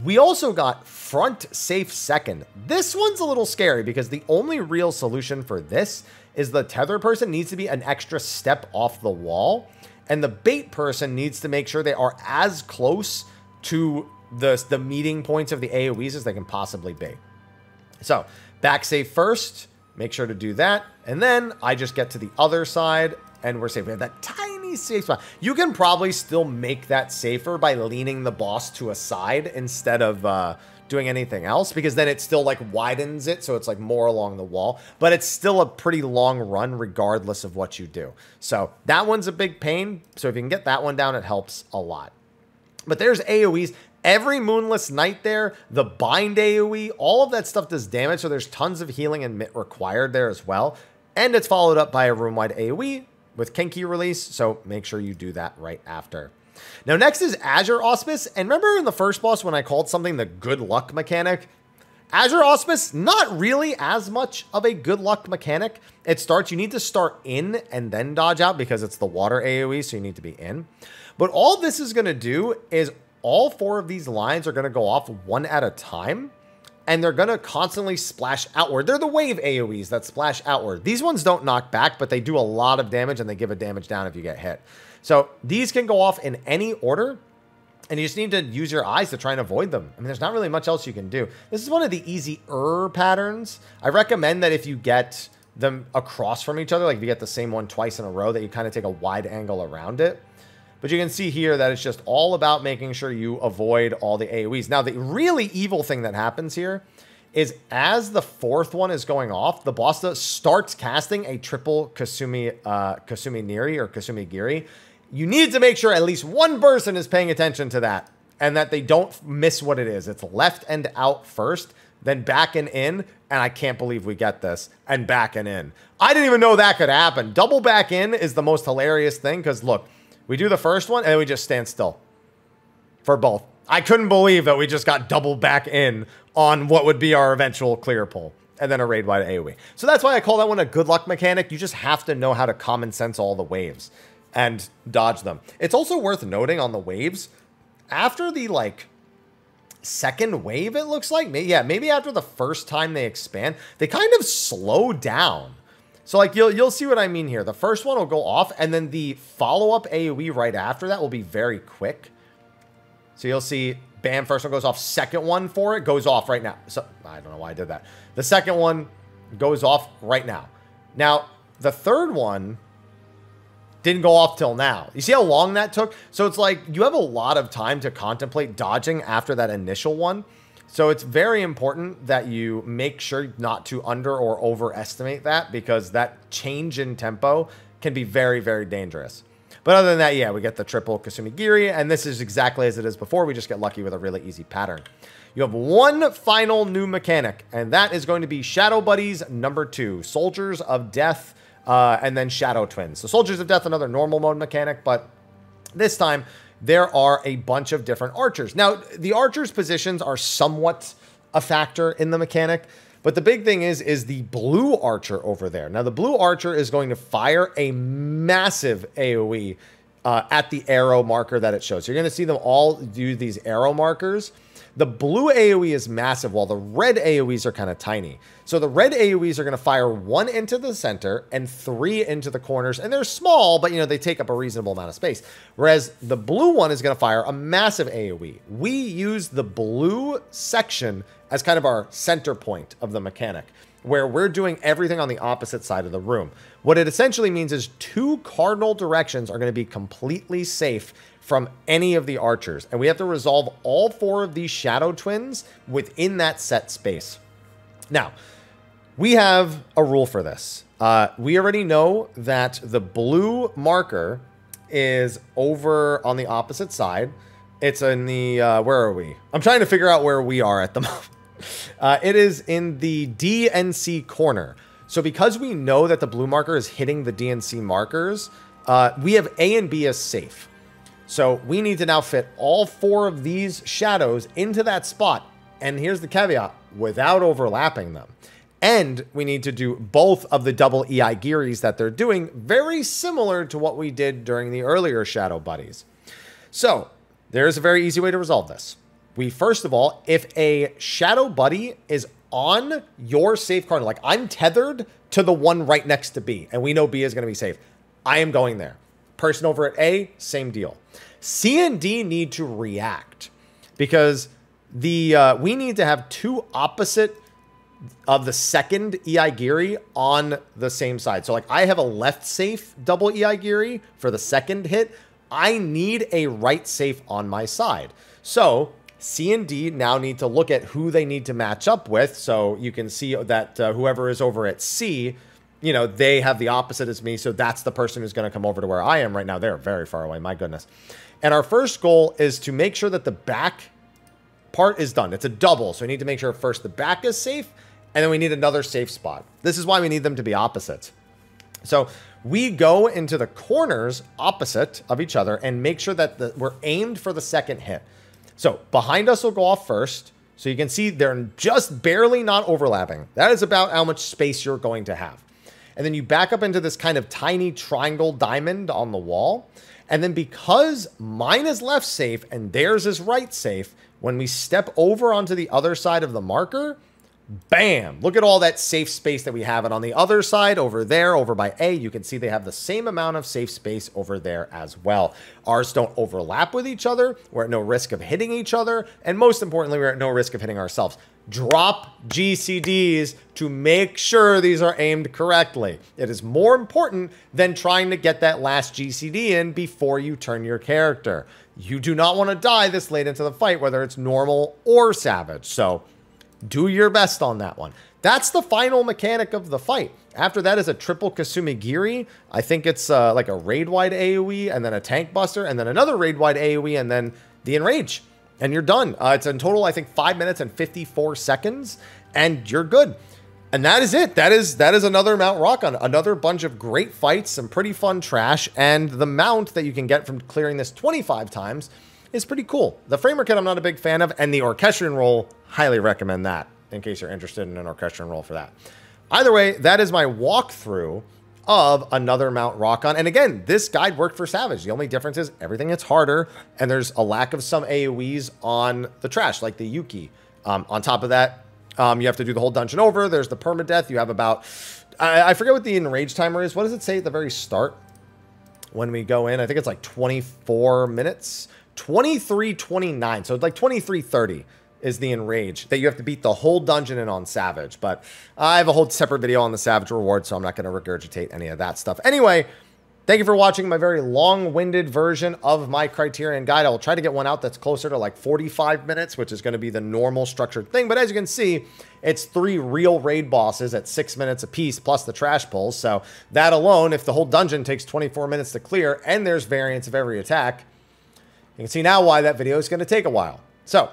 we also got front safe second. This one's a little scary because the only real solution for this is the tether person needs to be an extra step off the wall, and the bait person needs to make sure they are as close to the meeting points of the AoEs as they can possibly be. So back safe first, make sure to do that, and then I just get to the other side and we're safe. We have that tiny safe spot. You can probably still make that safer by leaning the boss to a side instead of doing anything else, because then it still like widens it, so it's like more along the wall, but it's still a pretty long run regardless of what you do. So that one's a big pain. So if you can get that one down, it helps a lot. But there's AoEs. Every Moonless Night there, the bind AoE, all of that stuff does damage, so there's tons of healing and MIT required there as well. And it's followed up by a room-wide AoE with Kinky release, so make sure you do that right after. Now next is Azure Auspice, and remember in the first boss when I called something the good luck mechanic? Azure Auspice, not really as much of a good luck mechanic. It starts, you need to start in and then dodge out because it's the water AoE, so you need to be in. But all this is going to do is all 4 of these lines are going to go off one at a time. and they're going to constantly splash outward. They're the wave AoEs that splash outward. These ones don't knock back, but they do a lot of damage, and they give a damage down if you get hit. So these can go off in any order, and you just need to use your eyes to try and avoid them. I mean, there's not really much else you can do. This is one of the easier patterns. I recommend that if you get them across from each other, like if you get the same one twice in a row, that you kind of take a wide angle around it. But you can see here that it's just all about making sure you avoid all the AoEs. Now, the really evil thing that happens here is as the fourth one is going off, the boss starts casting a triple Kasumi Niri or Kasumi Giri. You need to make sure at least one person is paying attention to that and that they don't miss what it is. It's left and out first, then back and in, and I can't believe we get this, and back and in. I didn't even know that could happen. Double back in is the most hilarious thing because, look, we do the first one, and then we just stand still for both. I couldn't believe that we just got double back in on what would be our eventual clear pull, and then a raid-wide AoE. So that's why I call that one a good luck mechanic. You just have to know how to common sense all the waves and dodge them. It's also worth noting on the waves, after the, like, second wave, it looks like, maybe after the first time they expand, they kind of slow down. So, like, you'll see what I mean here. The first one will go off, and then the follow-up AoE right after that will be very quick. So you'll see, bam, first one goes off. Second one for it goes off right now. So I don't know why I did that. The second one goes off right now. Now, the third one didn't go off till now. You see how long that took? So it's like you have a lot of time to contemplate dodging after that initial one. So it's very important that you make sure not to under or overestimate that, because that change in tempo can be very, very dangerous. But other than that, yeah, we get the triple Kasumi Giri, and this is exactly as it is before. We just get lucky with a really easy pattern. You have one final new mechanic, and that is going to be Shadow Buddies #2, Soldiers of Death, and then Shadow Twins. So Soldiers of Death, another normal mode mechanic, but this time there are a bunch of different archers. Now, the archers' positions are somewhat a factor in the mechanic, but the big thing is the blue archer over there. Now, the blue archer is going to fire a massive AoE at the arrow marker that it shows. So you're going to see them all do these arrow markers. The blue AoE is massive, while the red AoEs are kind of tiny. So the red AoEs are going to fire 1 into the center and 3 into the corners. And they're small, but, you know, they take up a reasonable amount of space. Whereas the blue one is going to fire a massive AoE. We use the blue section as kind of our center point of the mechanic, where we're doing everything on the opposite side of the room. What it essentially means is 2 cardinal directions are going to be completely safe from any of the archers. And we have to resolve all 4 of these Shadow Twins within that set space. Now, we have a rule for this. We already know that the blue marker is over on the opposite side. It's in the, where are we? I'm trying to figure out where we are at the moment. It is in the D and C corner. So because we know that the blue marker is hitting the D and C markers, we have A and B as safe. So we need to now fit all 4 of these shadows into that spot. And here's the caveat, without overlapping them. And we need to do both of the double EI Giris that they're doing, very similar to what we did during the earlier Shadow Buddies. So there's a very easy way to resolve this. We, first of all, if a Shadow Buddy is on your safe cardinal, like I'm tethered to the one right next to B, and we know B is going to be safe, I am going there. Person over at A, same deal. C and D need to react because we need to have 2 opposite of the second EI Giri on the same side. So like I have a left safe double EI Giri for the second hit. I need a right safe on my side. So C and D now need to look at who they need to match up with. So you can see that whoever is over at C, you know, they have the opposite as me. So that's the person who's going to come over to where I am right now. They're very far away. My goodness. And our first goal is to make sure that the back part is done. It's a double. So we need to make sure first the back is safe, and then we need another safe spot. This is why we need them to be opposites. So we go into the corners opposite of each other and make sure that we're aimed for the second hit. So behind us will go off first. So you can see they're just barely not overlapping. That is about how much space you're going to have. and then you back up into this kind of tiny triangle diamond on the wall. And then because mine is left safe and theirs is right safe, when we step over onto the other side of the marker, bam, look at all that safe space that we have. And on the other side over there, over by A, you can see they have the same amount of safe space over there as well. Ours don't overlap with each other. We're at no risk of hitting each other. And most importantly, we're at no risk of hitting ourselves. Drop GCDs to make sure these are aimed correctly. It is more important than trying to get that last GCD in before you turn your character. You do not want to die this late into the fight, whether it's normal or savage. So do your best on that one. That's the final mechanic of the fight. After that is a triple Kasumigiri. I think it's like a raid-wide AoE, and then a tank buster, and then another raid-wide AoE, and then the Enrage. And you're done. It's in total, I think, 5 minutes and 54 seconds, and you're good. And that is it. That is another Mount Rokkon. Another bunch of great fights, some pretty fun trash, and the mount that you can get from clearing this 25 times is pretty cool. The framer kit I'm not a big fan of, and the Orchestrion roll, highly recommend that, in case you're interested in an Orchestrion roll for that. Either way, that is my walkthrough of another Mount Rokkon. And again, this guide worked for Savage. The only difference is everything gets harder, and there's a lack of some AoEs on the trash, like the Yuki. On top of that, you have to do the whole dungeon over. There's the permadeath. You have about, I forget what the enrage timer is. What does it say at the very start when we go in? I think it's like 24 minutes. 23:29. So it's like 23:30 is the enrage that you have to beat the whole dungeon in on Savage. But I have a whole separate video on the Savage reward, so I'm not going to regurgitate any of that stuff. Anyway, thank you for watching my very long-winded version of my Criterion guide. I will try to get one out that's closer to like 45 minutes, which is going to be the normal structured thing. But as you can see, it's 3 real raid bosses at 6 minutes apiece, plus the trash pulls. So that alone, if the whole dungeon takes 24 minutes to clear, and there's variants of every attack, you can see now why that video is going to take a while. So,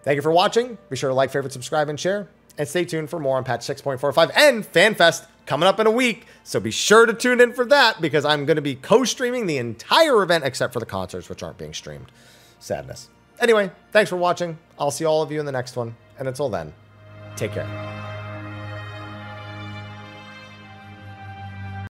thank you for watching. Be sure to like, favorite, subscribe, and share. And stay tuned for more on patch 6.45 and FanFest coming up in a week. So be sure to tune in for that, because I'm going to be co-streaming the entire event except for the concerts, which aren't being streamed. Sadness. Anyway, thanks for watching. I'll see all of you in the next one. And until then, take care.